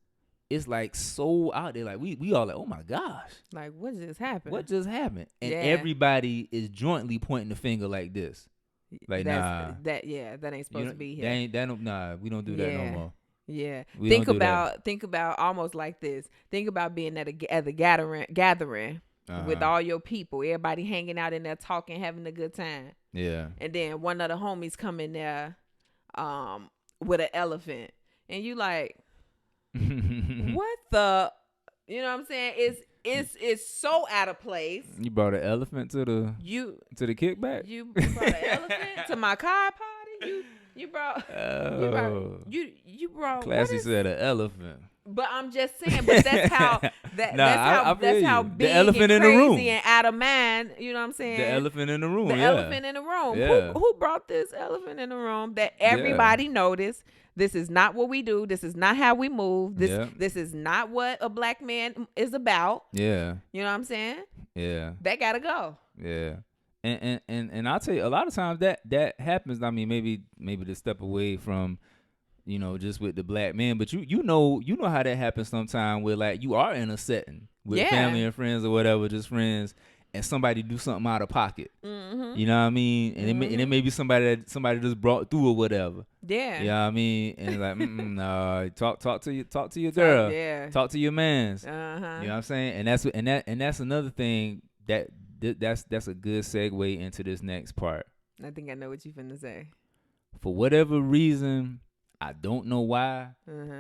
it's like so out there. Like we all like, oh my gosh, like what just happened? What just happened? And everybody is jointly pointing the finger like this. Like that ain't supposed to be here. We don't do that no more. Yeah. Think about almost like this. Think about being at a gathering with all your people, everybody hanging out in there talking, having a good time. Yeah. And then one of the homies come in there with an elephant, and you like, what the? You know what I'm saying? It's so out of place. You brought an elephant to the kickback. You brought an elephant to my car party. You brought Klassi said an elephant. But I'm just saying. But that's how that's how big the elephant and crazy in the room. And out of mind. You know what I'm saying? The elephant in the room. The elephant in the room. Yeah. Who brought this elephant in the room that everybody noticed? This is not what we do. This is not how we move. This is not what a black man is about. Yeah. You know what I'm saying? Yeah. That gotta go. Yeah. And I'll tell you, a lot of times that happens. I mean, maybe to step away from, just with the black man, but you know how that happens sometime where like you are in a setting with family and friends or whatever, just friends, and somebody do something out of pocket. You know what I mean? And it may be somebody just brought through or whatever. Yeah. You know what I mean? And it's like, no, talk to your girl. Yeah. Talk to your mans. Uh-huh. You know what I'm saying? And that's another thing that's a good segue into this next part. I think I know what you finna say. For whatever reason, I don't know why.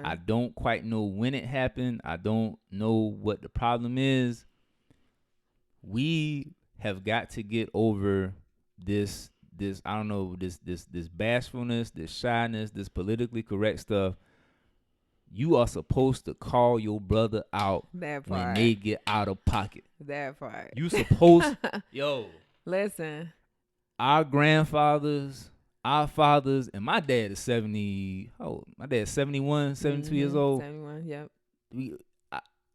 I don't quite know when it happened. I don't know what the problem is. We have got to get over this I don't know, this bashfulness, this shyness, this politically correct stuff. You are supposed to call your brother out when they get out of pocket. That part. You supposed yo. Listen. Our grandfathers, our fathers, and my dad is 71, 72 years old. 71, yep.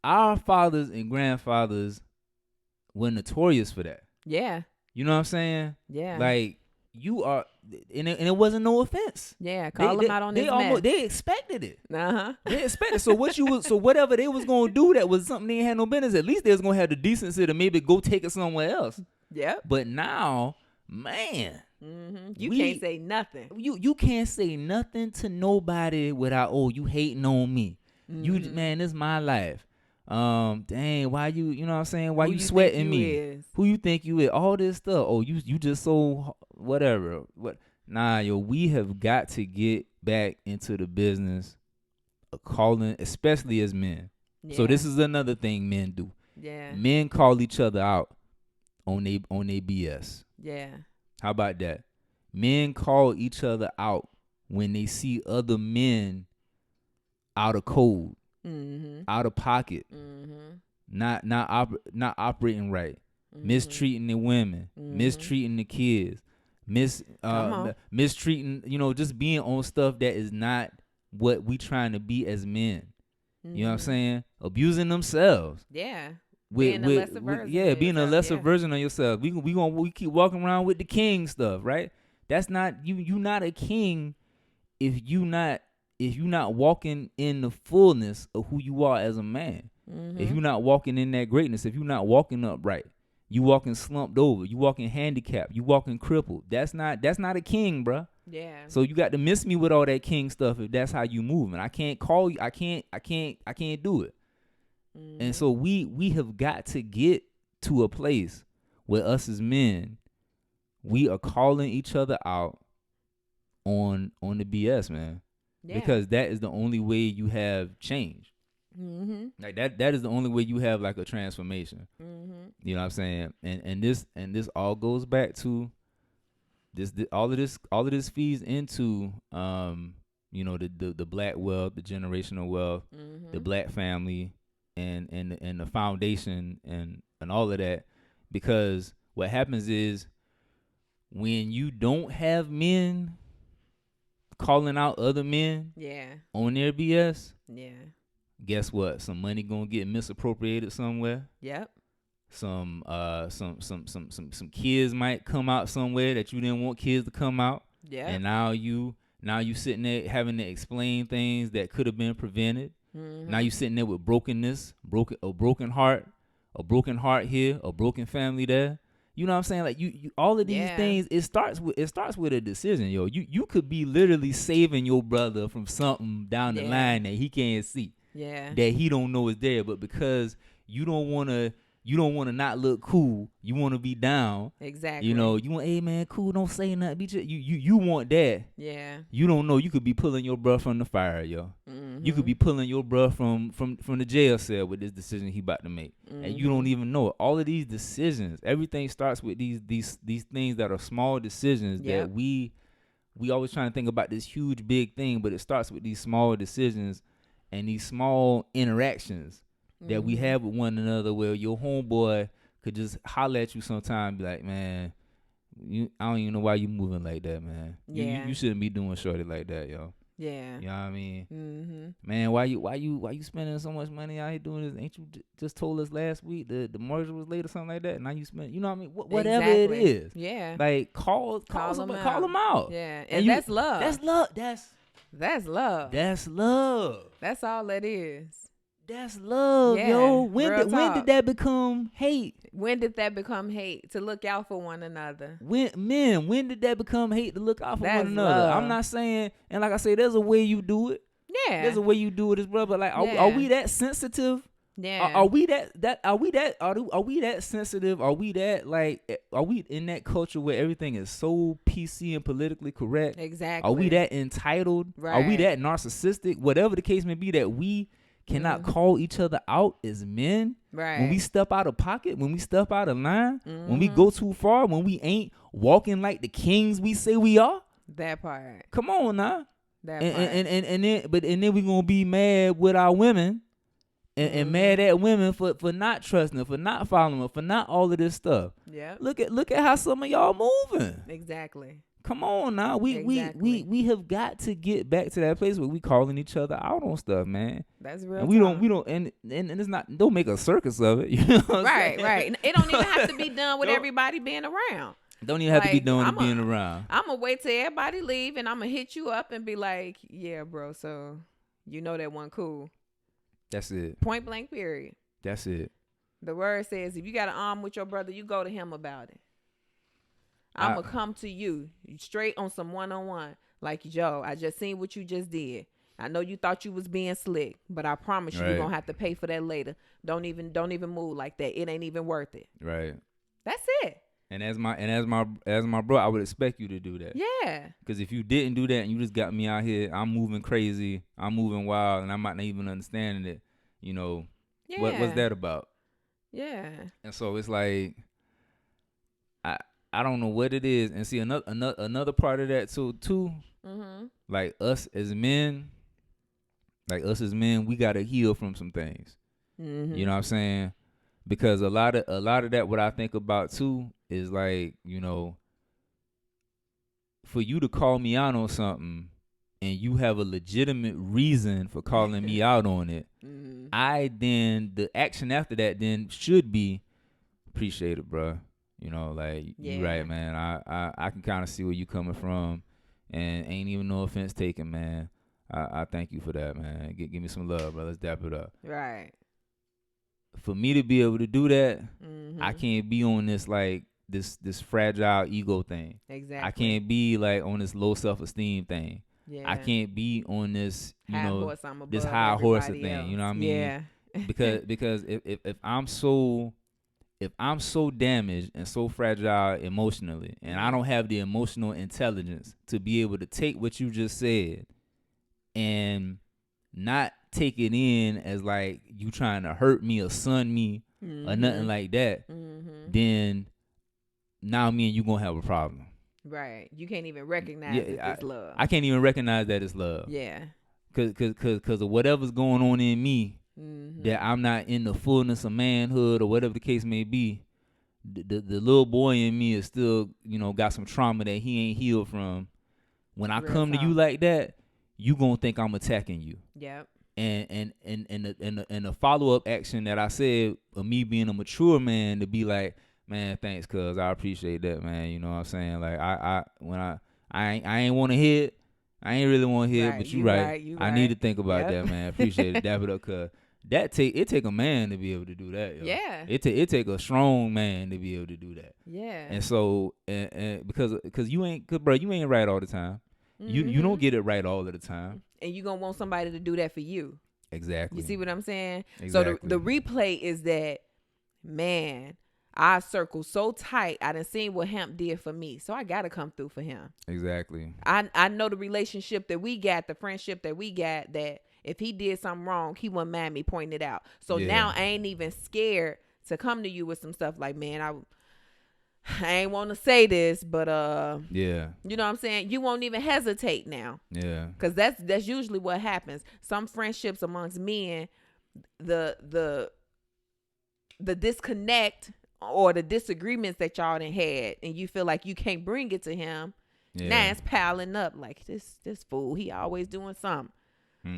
Our fathers and grandfathers were notorious for that. Yeah. You know what I'm saying? Yeah. Like, you are, and it wasn't no offense. Yeah, call them out on this mess. They expected it. They expected. So whatever they was gonna do that was something they had no business. At least they was gonna have the decency to maybe go take it somewhere else. Yep. But now, man, you can't say nothing. You can't say nothing to nobody without, oh, you hating on me. Man, this is my life. Dang, why you know what I'm saying? Why you sweating me? Who you think you is? All this stuff. Oh, you just so whatever. What? Nah, yo, we have got to get back into the business of calling, especially as men. Yeah. So this is another thing men do. Yeah. Men call each other out on they BS. Yeah. How about that? Men call each other out when they see other men out of code. Out of pocket, not operating right, mistreating the women, mistreating the kids, mistreating, just being on stuff that is not what we trying to be as men. You know what I'm saying? Abusing themselves. Yeah. Being a lesser version of yourself. We keep walking around with the king stuff, right? That's not you not a king if you not walking in the fullness of who you are as a man. If you're not walking in that greatness, if you're not walking upright, you walking slumped over, you walking handicapped, you walking crippled. That's not a king, bruh. Yeah. So you got to miss me with all that king stuff if that's how you moving. I can't call you. I can't do it. And so we have got to get to a place where us as men, we are calling each other out on the BS, man. Yeah. Because that is the only way you have change. Like that is the only way you have like a transformation. You know what I'm saying? And this all goes back to all of this feeds into the black wealth, the generational wealth, the black family, and the foundation and all of that. Because what happens is when you don't have men calling out other men on their BS, guess what? Some money gonna get misappropriated somewhere. Yep. Some kids might come out somewhere that you didn't want kids to come out. Yeah. And now you sitting there having to explain things that could have been prevented. Now you sitting there with brokenness, a broken heart here, a broken family there. You know what I'm saying? Like you all of these things, it starts with a decision, yo. You could be literally saving your brother from something down the line that he can't see. Yeah. That he don't know is there, but because you don't wanna not look cool, you wanna be down. Exactly. You want, hey man, cool, don't say nothing. You want that. Yeah. You don't know you could be pulling your bruh from the fire, yo. You could be pulling your bruh from the jail cell with this decision he about to make. And you don't even know it. All of these decisions, everything starts with these things that are small decisions that we always trying to think about this huge big thing, but it starts with these small decisions and these small interactions that we have with one another, where your homeboy could just holler at you sometime and be like, man, I don't even know why you moving like that, man. You shouldn't be doing shorty like that, yo. Yeah. You know what I mean? Man, why you spending so much money out here doing this? Ain't you just told us last week the mortgage was late or something like that? And now you spend, you know what I mean? Whatever it is. Yeah. Like call them out. Yeah. And that's love. That's love. That's love. That's love. That's all that is. That's love, Yeah, yo. real When did talk. that become hate? When did that become hate? To look out for one another. When did that become hate to look out for That's one another? love. I'm not saying, and like I say, there's a way you do it. Yeah. There's a way you do it as well. But like, Yeah. are we that sensitive? Yeah. Are we that sensitive? Are we that like? Are we in that culture where everything is so PC and politically correct? Exactly. Are we that entitled? Right. Are we that narcissistic? Whatever the case may be, that we cannot call each other out as men. Right. When we step out of pocket, when we step out of line, when we go too far, when we ain't walking like the kings we say we are. That part. Come on now. That and, part. And then we gonna be mad with our women and mad at women for not trusting them, for not following them, for not all of this stuff. Yeah. Look at how some of y'all moving. Exactly. Come on now. We have got to get back to that place where we calling each other out on stuff, man. That's real. And we don't and it's not, don't make a circus of it. You know what I'm right, saying? right. It don't even have to be done with everybody being around. Don't even have to be done with being around. I'm gonna wait till everybody leave and I'm gonna hit you up and be like, yeah, bro, so you know that one cool. That's it. Point blank period. That's it. The word says if you got an arm with your brother, you go to him about it. I'm going to come to you straight on some one-on-one. Like, Joe, I just seen what you just did. I know you thought you was being slick, but I promise you're going to have to pay for that later. Don't even move like that. It ain't even worth it. Right. That's it. And as my bro, I would expect you to do that. Yeah. Because if you didn't do that and you just got me out here, I'm moving crazy, I'm moving wild, and I'm not even understanding it, you know, what's that about? Yeah. And so it's like, I don't know what it is. And see, another part of that too, like us as men, we gotta heal from some things. You know what I'm saying? Because a lot of that, what I think about too, is like, you know, for you to call me out on something and you have a legitimate reason for calling me out on it, the action after that then should be, appreciate it, bro. You know, like, you right, man. I can kind of see where you coming from, and ain't even no offense taken, man. I thank you for that, man. Give me some love, bro. Let's dap it up. Right. For me to be able to do that, I can't be on this like this fragile ego thing. Exactly. I can't be like on this low self-esteem thing. Yeah. I can't be on this, you high know, horse, this high horse thing. Else. You know what I mean? Yeah. because if I'm so damaged and so fragile emotionally, and I don't have the emotional intelligence to be able to take what you just said and not take it in as like you trying to hurt me or son me or nothing like that, then now me and you gonna have a problem. Right. You can't even recognize it's love. I can't even recognize that it's love. Yeah. Cause of whatever's going on in me, that I'm not in the fullness of manhood or whatever the case may be. The little boy in me is still, you know, got some trauma that he ain't healed from. When I come to you like that, you gonna think I'm attacking you. Yep. And the follow up action that I said of me being a mature man to be like, man, thanks, cuz I appreciate that, man. You know what I'm saying? Like I ain't want to hear it. I ain't really want to hear it, but you right. I need to think about that, man. Appreciate it. Dap it up, cuz it take a man to be able to do that. Yo. Yeah. It take a strong man to be able to do that. Yeah. And so and because you ain't, cause bro, you ain't right all the time. You don't get it right all of the time. And you gonna want somebody to do that for you. Exactly. You see what I'm saying? Exactly. So the replay is that, man, our circle so tight. I done seen what Hamp did for me, so I gotta come through for him. Exactly. I know the relationship that we got, the friendship that we got, that if he did something wrong, he wouldn't mind me pointing it out. So now I ain't even scared to come to you with some stuff like, man, I ain't want to say this, but yeah, you know what I'm saying? You won't even hesitate now. Yeah. Because that's usually what happens. Some friendships amongst men, the disconnect or the disagreements that y'all done had, and you feel like you can't bring it to him. Yeah. Now it's piling up like this fool. He always doing something.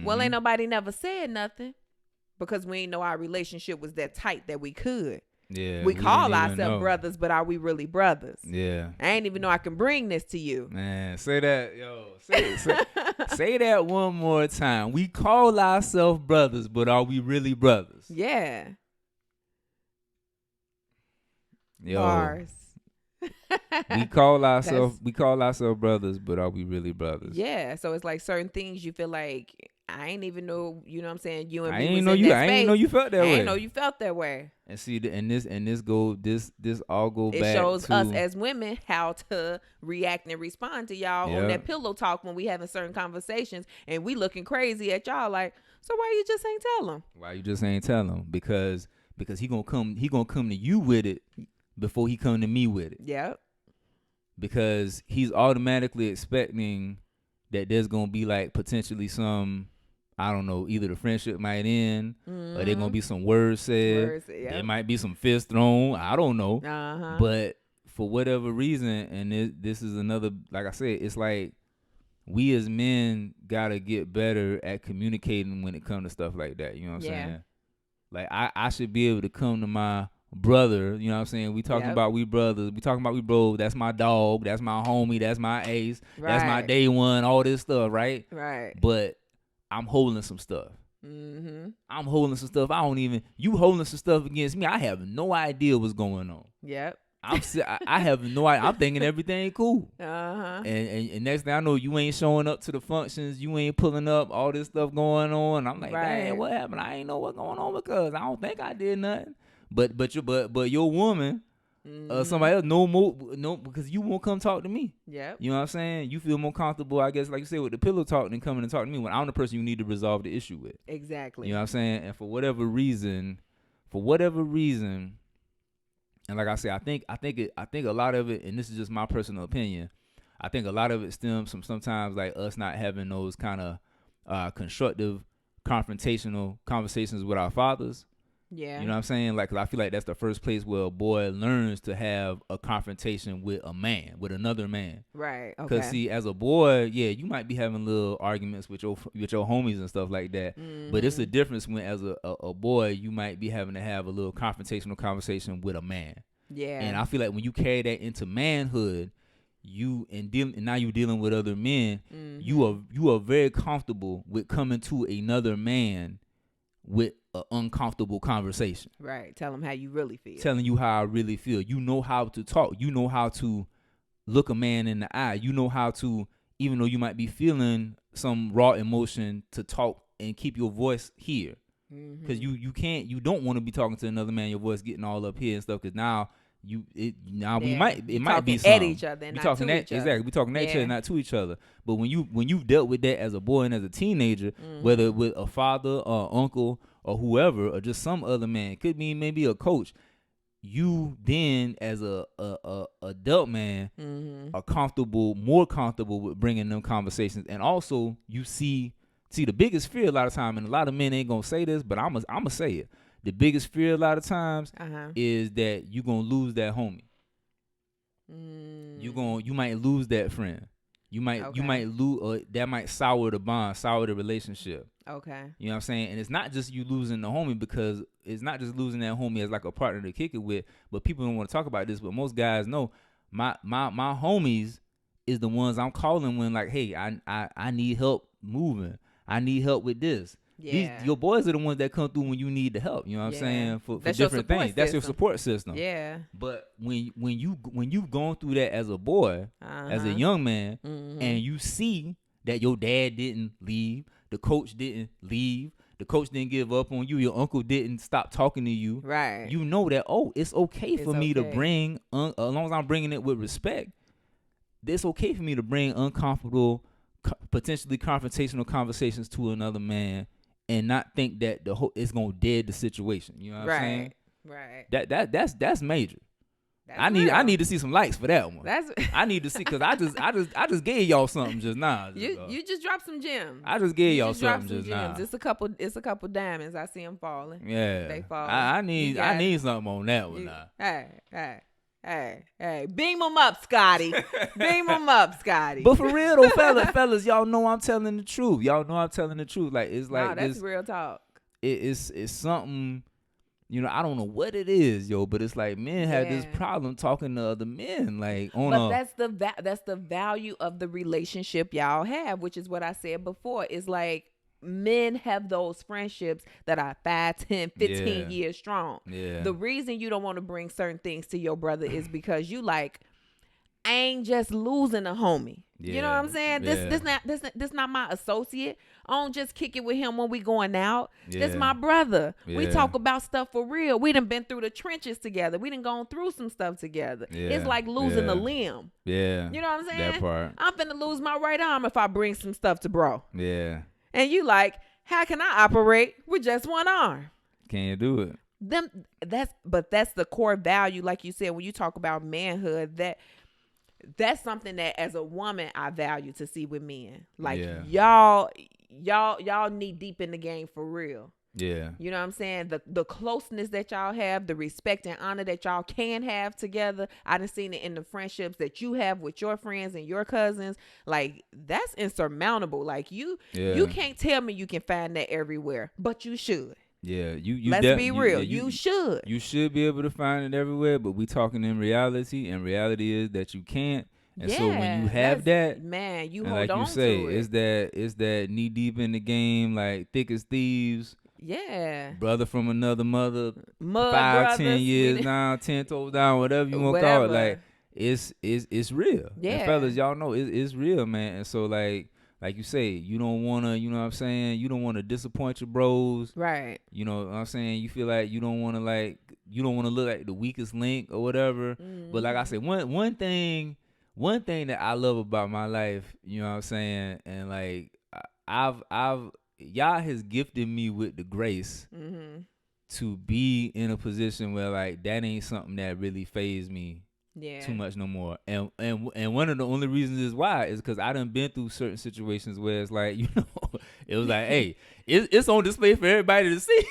Well, ain't nobody never said nothing because we ain't know our relationship was that tight that we could. Yeah, We call didn't even ourselves know. brothers, but are we really brothers? Yeah. I ain't even know I can bring this to you. Man, say that, yo. Say that one more time. We call ourselves brothers, but are we really brothers? Yeah. Yo. Bars. We call ourselves brothers, but are we really brothers? Yeah. So it's like certain things you feel like I ain't even know, you know what I'm saying? You and I me ain't was know in you. that I space. ain't know you felt that I way. ain't know you felt that way. And see, this all go It back shows to us as women how to react and respond to y'all on that pillow talk when we having certain conversations and we looking crazy at y'all like, so why you just ain't tell him? Why you just ain't tell him? Because he gonna come to you with it before he come to me with it. Yep. Because he's automatically expecting that there's gonna be like potentially some, I don't know, either the friendship might end or there gonna be some words said. There might be some fists thrown. I don't know. But for whatever reason, and this is another, like I said, it's like we as men gotta get better at communicating when it comes to stuff like that. You know what I'm saying? Like I should be able to come to my brother, you know what I'm saying? We talking about we brothers. We talking about we bro. That's my dog. That's my homie. That's my ace. Right. That's my day one. All this stuff, right? Right. But I'm holding some stuff. Mm-hmm. I'm holding some stuff. You holding some stuff against me. I have no idea what's going on. Yep. I have no idea. I'm thinking everything cool. Uh-huh. And next thing I know, you ain't showing up to the functions. You ain't pulling up. All this stuff going on. I'm like, dang, what happened? I ain't know what's going on because I don't think I did nothing. But your woman, somebody else, no, because you won't come talk to me. Yep. You know what I'm saying? You feel more comfortable, I guess, like you said, with the pillow talk than coming and talking to me when I'm the person you need to resolve the issue with. Exactly. You know what I'm saying? And for whatever reason, and like I said, I think a lot of it, and this is just my personal opinion, I think a lot of it stems from sometimes like us not having those kind of constructive, confrontational conversations with our fathers. Yeah. You know what I'm saying? Like, 'cause I feel like that's the first place where a boy learns to have a confrontation with a man, with another man. Right. Okay. Because see, as a boy, yeah, you might be having little arguments with your homies and stuff like that. Mm-hmm. But it's a difference when, as a boy, you might be having to have a little confrontational conversation with a man. Yeah. And I feel like when you carry that into manhood, and now you're dealing with other men, you are very comfortable with coming to another man with an uncomfortable conversation. Right. Tell them how you really feel. Telling you how I really feel. You know how to talk. You know how to look a man in the eye. You know how to, even though you might be feeling some raw emotion, to talk and keep your voice here. Because you don't want to be talking to another man, your voice getting all up here and stuff, because now we might be something. At each other and not to each other. Exactly. We talking at each other, not to each other. But when you've dealt with that as a boy and as a teenager, whether with a father or uncle or whoever, or just some other man, it could be maybe a coach, you then as a adult man are more comfortable with bringing them conversations. And also you see the biggest fear a lot of time, and a lot of men ain't gonna say this, but I'm gonna say it. The biggest fear a lot of times is that you gonna lose that homie. You might lose that friend. You might lose, or that might sour the bond, sour the relationship. Okay. You know what I'm saying? And it's not just you losing the homie, because it's not just losing that homie as like a partner to kick it with, but people don't want to talk about this, but most guys know my homies is the ones I'm calling when, like, hey, I need help moving. I need help with this. Yeah. Your boys are the ones that come through when you need the help. You know what I'm saying? For different things. That's your support system. Yeah. But when you've gone through that as a boy, as a young man, and you see that your dad didn't leave, the coach didn't leave, the coach didn't give up on you, your uncle didn't stop talking to you. Right. You know that, it's okay for me to bring, as long as I'm bringing it with respect, it's okay for me to bring uncomfortable, potentially confrontational conversations to another man, and not think that it's gonna dead the situation. You know what I'm saying? Right. That's major. I need to see some likes for that one. I need to see, because I just gave y'all something just now. You just dropped some gems. I just gave y'all something just now. It's a couple diamonds. I see them falling. Yeah, they fall. I need something on that one now. Hey, beam them up, Scotty. Beam them up, Scotty. But for real though, fellas, y'all know I'm telling the truth. Y'all know I'm telling the truth. Like, it's like, that's real talk. It's something you know, I don't know what it is, yo, but it's like men have this Yeah. problem talking to other men, like on But a that's the value of the relationship y'all have, which is what I said before. It's like men have those friendships that are 5, 10, 15 yeah, years strong. yeah, The reason you don't want to bring certain things to your brother is because you like, I ain't just losing a homie. You know what yeah, I'm saying? yeah, This not my associate. I don't just kick it with him when we going out. This yeah, my brother. We yeah, talk about stuff for real. We done been through the trenches together. We done gone through some stuff together. It's yeah, like losing a yeah, limb. yeah. You know what I'm That saying? part, I'm finna lose my right arm if I bring some stuff to bro. yeah. And you like, how can I operate with just one arm? Can you do it? That's the core value, like you said, when you talk about manhood, that's something that as a woman I value to see with men. Like Yeah. y'all need deep in the game for real. Yeah, You know what I'm saying? The closeness that y'all have, the respect and honor that y'all can have together. I done seen it in the friendships that you have with your friends and your cousins. Like, that's insurmountable. Like, you can't tell me you can find that everywhere, but you should. yeah. You Let's be real. You should. You should be able to find it everywhere, but we talking in reality, and reality is that you can't. And so when you have that, man, you and hold like on you say, to it. it's that knee deep in the game, like thick as thieves. Yeah. Brother from another mother, Mud 5, 10 brothers. years down, 10 toes down, whatever you want to call it. Whatever. Like it's real. Yeah. And fellas, y'all know it's real, man. And so like you say, you don't wanna, you know what I'm saying, you don't wanna disappoint your bros. Right. You know what I'm saying? You feel like you don't wanna look like the weakest link or whatever. Mm-hmm. But like I said, one thing that I love about my life, you know what I'm saying, and like I've y'all has gifted me with the grace Mm-hmm. to be in a position where like that ain't something that really fazed me Yeah. too much no more. And one of the only reasons is why is because I done been through certain situations where it's like, you know, it was like, hey, it's on display for everybody to see.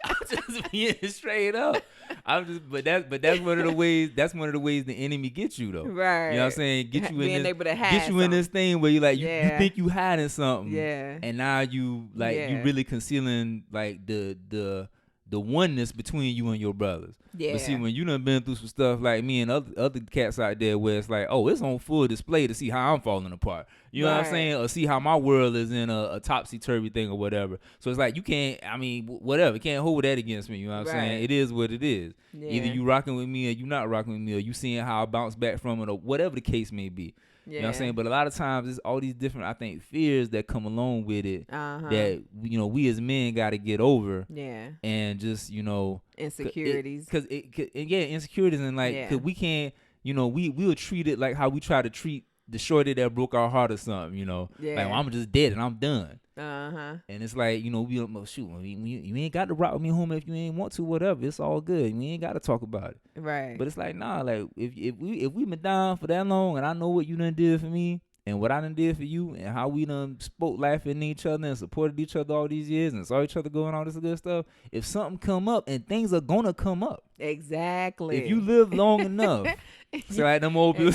I'm just being straight up. But that's one of the ways. That's one of the ways the enemy gets you though. Right. You know what I'm saying? Get you Being in this, able to hide get you in this thing where you like you think you hiding something. Yeah. And now you like you really concealing like the oneness between you and your brothers. Yeah. But see, when you done been through some stuff like me and other cats out there where it's like, oh, it's on full display to see how I'm falling apart. You know what I'm saying? Or see how my world is in a topsy-turvy thing or whatever. So it's like you can't, I mean, whatever. You can't hold that against me. You know what I'm saying? It is what it is. Yeah. Either you rocking with me or you not rocking with me or you seeing how I bounce back from it or whatever the case may be. Yeah. You know what I'm saying? But a lot of times it's all these different, I think, fears that come along with it that, you know, we as men got to get over. Yeah. And just, you know. Insecurities. Insecurities and like, cause we can't, you know, we'll treat it like how we try to treat the shorty that broke our heart or something, you know. Yeah. Like, well, I'm just dead and I'm done. Uh-huh. And it's like, you know, we don't shoot. You ain't got to rock with me home if you ain't want to, whatever. It's all good. We ain't got to talk about it. Right. But it's like, nah, like if we been down for that long and I know what you done did for me and what I done did for you and how we done spoke life in each other and supported each other all these years and saw each other going all this good stuff. If something come up, and things are gonna come up. Exactly. If you live long enough. So like them old people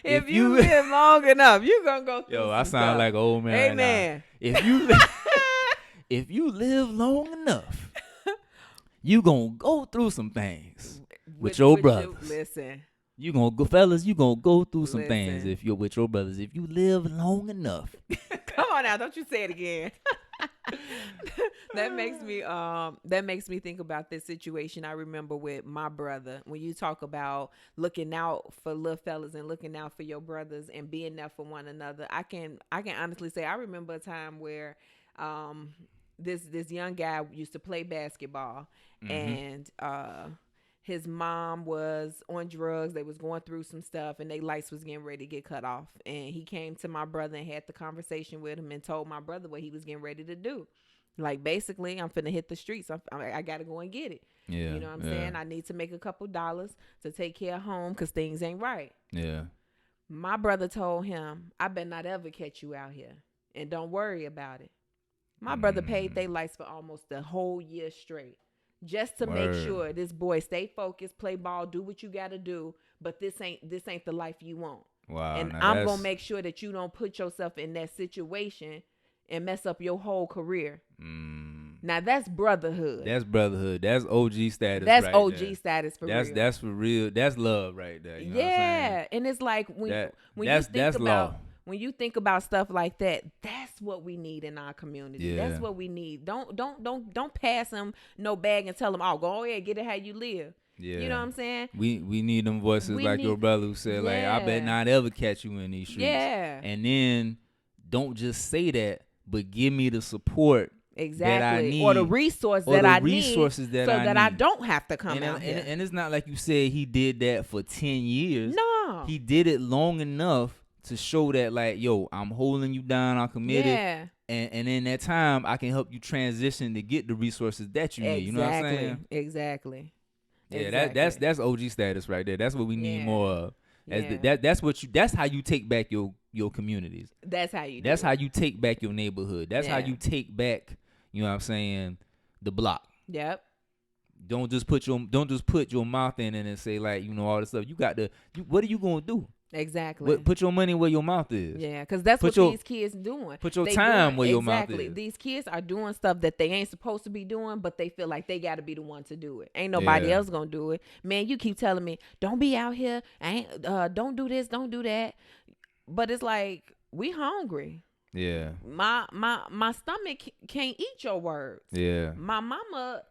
if you live long enough, you gonna go through Yo, I sound stuff. like an old man. Amen. If you live long enough, you gonna go through some things with your brothers. Listen. You gonna go, fellas. You gonna go through some things if you're with your brothers. If you live long enough. Come on now, don't you say it again. That makes me think about this situation I remember with my brother. When you talk about looking out for little fellas and looking out for your brothers and being there for one another, I can honestly say I remember a time where this young guy used to play basketball and his mom was on drugs. They was going through some stuff and their lights was getting ready to get cut off. And he came to my brother and had the conversation with him and told my brother what he was getting ready to do. Like, basically, I'm finna hit the streets. I got to go and get it. Yeah, you know what I'm saying? I need to make a couple dollars to take care of home because things ain't right. Yeah. My brother told him, I better not ever catch you out here. And don't worry about it. My brother paid their lights for almost the whole year straight. Just to make sure this boy stay focused, play ball, do what you got to do. But this ain't the life you want. Wow. And I'm going to make sure that you don't put yourself in that situation and mess up your whole career. Now that's brotherhood. That's brotherhood. That's OG status. That's right OG there. status for real. That's for real. That's love right there. You know what I'm saying? And it's like when law. when you think about stuff like that, that's what we need in our community. Yeah. That's what we need. Don't pass them no bag and tell them, oh, go ahead, get it how you live. Yeah. You know what I'm saying? We need them voices like your brother who said, like, I bet not ever catch you in these streets. Yeah. And then don't just say that, but give me the support that I need. Or the resources that I need. So that I don't have to come out here. And it's not like you said he did that for 10 years. No. He did it long enough to show that, like, yo, I'm holding you down, I'm committed. Yeah. And in that time, I can help you transition to get the resources that you need. You know what I'm saying? Exactly. Yeah, that's OG status right there. That's what we need more of. Yeah. That's how you take back your communities. That's how you. That's how you take back your neighborhood. That's how you take back. You know what I'm saying? The block. Yep. Don't just put your mouth in it and say, like, you know, all this stuff. You got to. What are you gonna do? Exactly. Put your money where your mouth is. Yeah, because that's what these kids doing. Put your time where your mouth is. These kids are doing stuff that they ain't supposed to be doing, but they feel like they got to be the one to do it. Ain't nobody else gonna do it. Man, you keep telling me, don't be out here. Don't do this. Don't do that. But it's like, we hungry. Yeah. My stomach can't eat your words. Yeah. My mama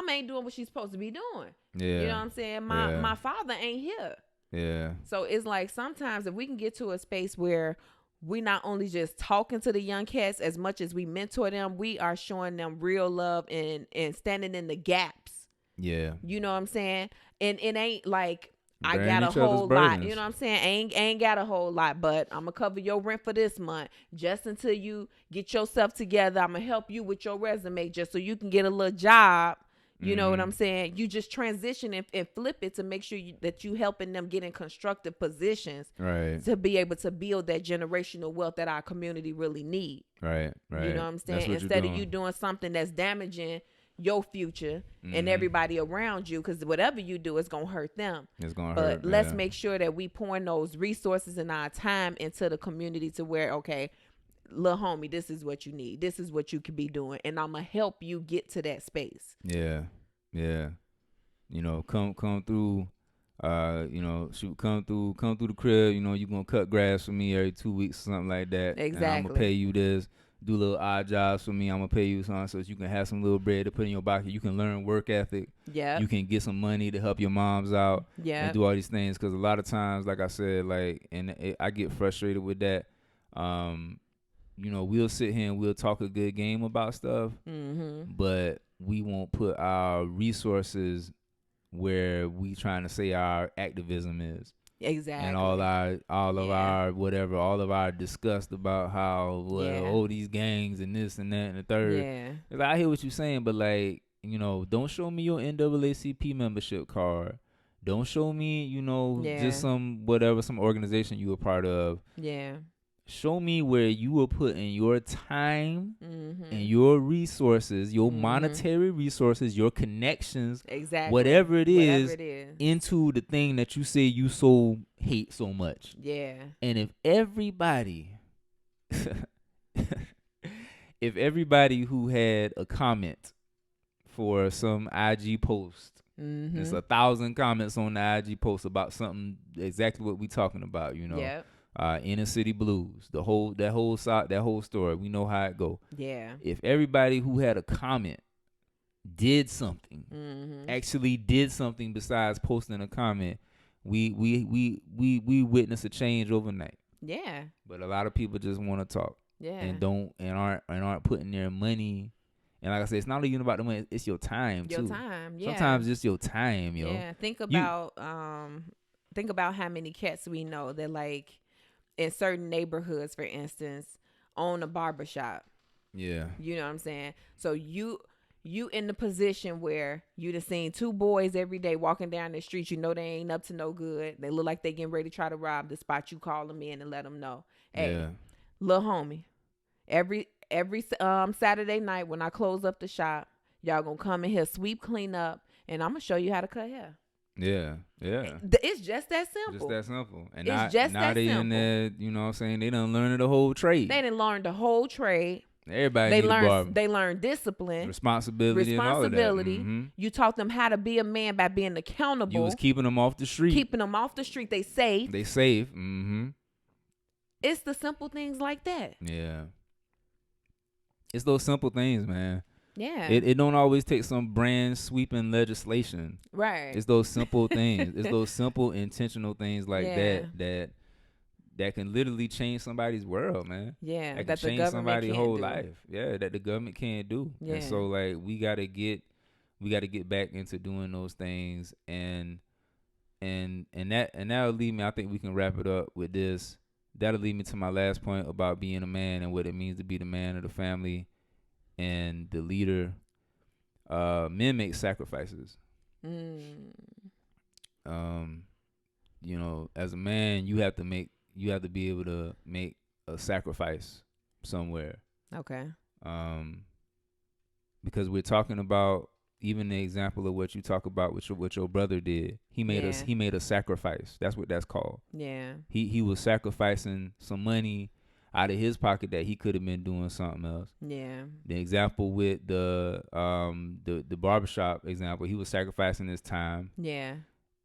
ain't doing what she's supposed to be doing. Yeah. You know what I'm saying? My father ain't here. Yeah. So it's like, sometimes if we can get to a space where we not only just talking to the young cats as much as we mentor them, we are showing them real love and standing in the gaps. Yeah. You know what I'm saying? And it ain't like I Bearing got a each other's whole burdens. lot. You know what I'm saying? Ain't got a whole lot, but I'm gonna cover your rent for this month just until you get yourself together. I'm gonna help you with your resume just so you can get a little job. You know what I'm saying? You just transition and flip it to make sure that you helping them get in constructive positions, right, to be able to build that generational wealth that our community really need. Right. You know what I'm saying? Instead of you doing something that's damaging your future and everybody around you, because whatever you do, it's gonna hurt them. It's gonna hurt. But let's make sure that we pouring those resources and our time into the community to where, okay, little homie, this is what you need. This is what you could be doing, and I'm gonna help you get to that space. Yeah. You know, come through. You know, come through the crib. You know, you gonna cut grass for me every 2 weeks or something like that. Exactly. And I'm gonna pay you this. Do little odd jobs for me. I'm gonna pay you something so that you can have some little bread to put in your pocket. You can learn work ethic. Yeah. You can get some money to help your moms out. Yeah. And do all these things, because a lot of times, like I said, I get frustrated with that. You know, we'll sit here and we'll talk a good game about stuff, but we won't put our resources where we trying to say our activism is. Exactly. And all of our disgust about how these gangs and this and that and the third. Yeah. 'Cause I hear what you're saying, but, like, you know, don't show me your NAACP membership card. Don't show me, you know, just some organization you were part of. Yeah. Show me where you were putting your time and your resources, your monetary resources, your connections, whatever it is, into the thing that you say you so hate so much. Yeah. And if everybody who had a comment for some IG post, there's 1,000 comments on the IG post about something exactly what we talking about, you know. Yep. Inner city blues, that whole story. We know how it go. Yeah. If everybody who had a comment did something, actually did something besides posting a comment, we witness a change overnight. Yeah. But a lot of people just want to talk. Yeah. And aren't putting their money. And like I said, it's not even about the money. It's your time too. Your time. Yeah. Sometimes it's your time, yo. Yeah. Think about how many cats we know that, like, in certain neighborhoods, for instance, own a barbershop. Yeah. You know what I'm saying? So you in the position where you done seen two boys every day walking down the street. You know they ain't up to no good. They look like they getting ready to try to rob the spot. You call them in and let them know. Hey, little homie, every Saturday night when I close up the shop, y'all gonna come in here, sweep, clean up, and I'm gonna show you how to cut hair. Yeah. It's just that simple. And now they in there, you know what I'm saying, they done learned the whole trade. They done learned the whole trade. Everybody need a barber. They learn discipline, responsibility, and all of that. Mm-hmm. You taught them how to be a man by being accountable. You was keeping them off the street. They safe. Mm-hmm. It's the simple things like that. Yeah. It's those simple things, man. Yeah. It don't always take some brand sweeping legislation. Right. It's those simple things. It's those simple intentional things like that can literally change somebody's world, man. Yeah. That can change somebody's whole life. Yeah, that the government can't do. Yeah. And so like we gotta get back into doing those things, and that'll lead me. I think we can wrap it up with this. That'll lead me to my last point about being a man and what it means to be the man of the family and the leader. Men make sacrifices. You know, as a man, you have to be able to make a sacrifice somewhere. Okay. Because we're talking about even the example of what you talk about what your brother did. He made a sacrifice. That's what that's called. Yeah. He was sacrificing some money out of his pocket that he could have been doing something else. Yeah. The example with the barbershop example, he was sacrificing his time. Yeah.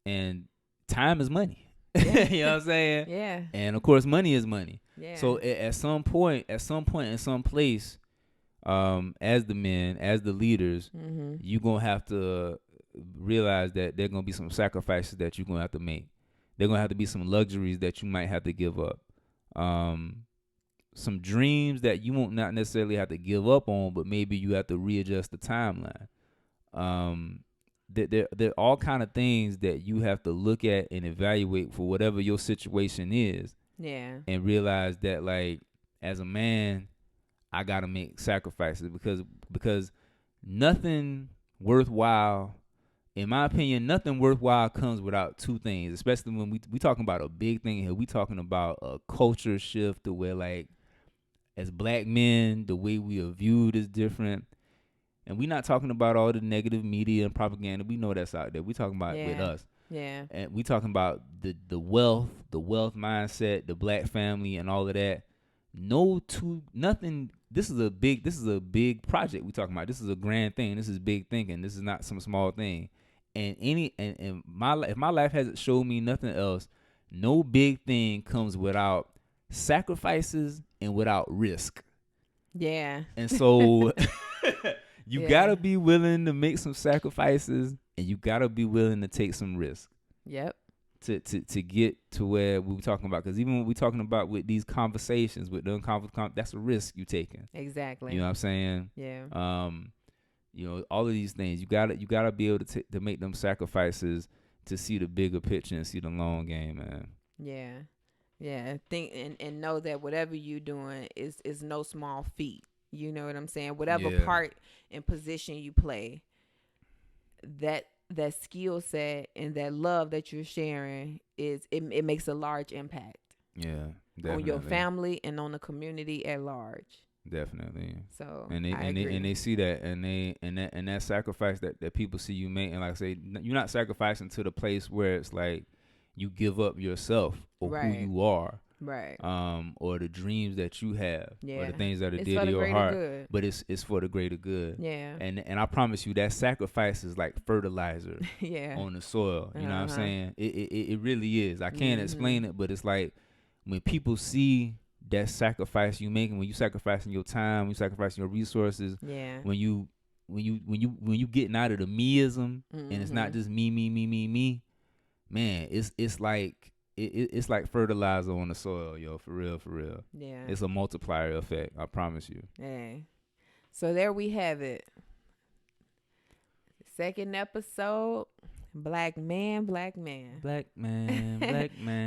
And time is money. Yeah. You know what I'm saying? Yeah. And of course money is money. Yeah. So at some point in some place, as the men, as the leaders, you're going to have to realize that there are going to be some sacrifices that you're going to have to make. There are going to have to be some luxuries that you might have to give up. Some dreams that you won't not necessarily have to give up on, but maybe you have to readjust the timeline. There are all kind of things that you have to look at and evaluate for whatever your situation is. Yeah. And realize that, like, as a man, I gotta make sacrifices because nothing worthwhile, in my opinion, nothing worthwhile comes without two things. Especially when we talking about a big thing here. We talking about a culture shift to where, like, as black men, the way we are viewed is different. And we're not talking about all the negative media and propaganda. We know that's out there. We talking about with us. Yeah. And we talking about the wealth mindset, the black family, and all of that. Nothing. This is a big project we talking about. This is a grand thing. This is big thinking. This is not some small thing. And if my life hasn't showed me nothing else, no big thing comes without sacrifices and without risk. Yeah. And so you gotta be willing to make some sacrifices, and you gotta be willing to take some risk. Yep. To get to where we were talking about, because even when we're talking about with these conversations, with the uncomfortable, that's a risk you taking. Exactly. You know what I'm saying? Yeah. You know, all of these things, you gotta be able to make them sacrifices to see the bigger picture and see the long game, man. Yeah. Yeah. Think and know that whatever you doing is no small feat. You know what I'm saying? Whatever part and position you play, that skill set and that love that you're sharing it makes a large impact. Yeah, definitely. On your family and on the community at large. Definitely. So and they see that and that sacrifice that people see you make, and like I say, you're not sacrificing to the place where it's like you give up yourself or who you are. Right. Or the dreams that you have, or the things that are dear to your heart, good. But it's for the greater good. Yeah. And I promise you that sacrifice is like fertilizer on the soil. You know what I'm saying? It really is. I can't explain it, but it's like when people see that sacrifice you making, when you sacrificing your time, when you sacrificing your resources, when you getting out of the meism, and it's not just me, man, it's like it's like fertilizer on the soil, yo, for real. Yeah. It's a multiplier effect, I promise you. Hey. So there we have it. Second episode, Black Man.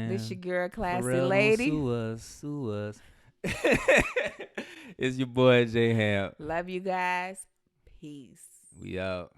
This your girl, Klassi Lady. Sue us. It's your boy, Hamp. Love you guys. Peace. We out.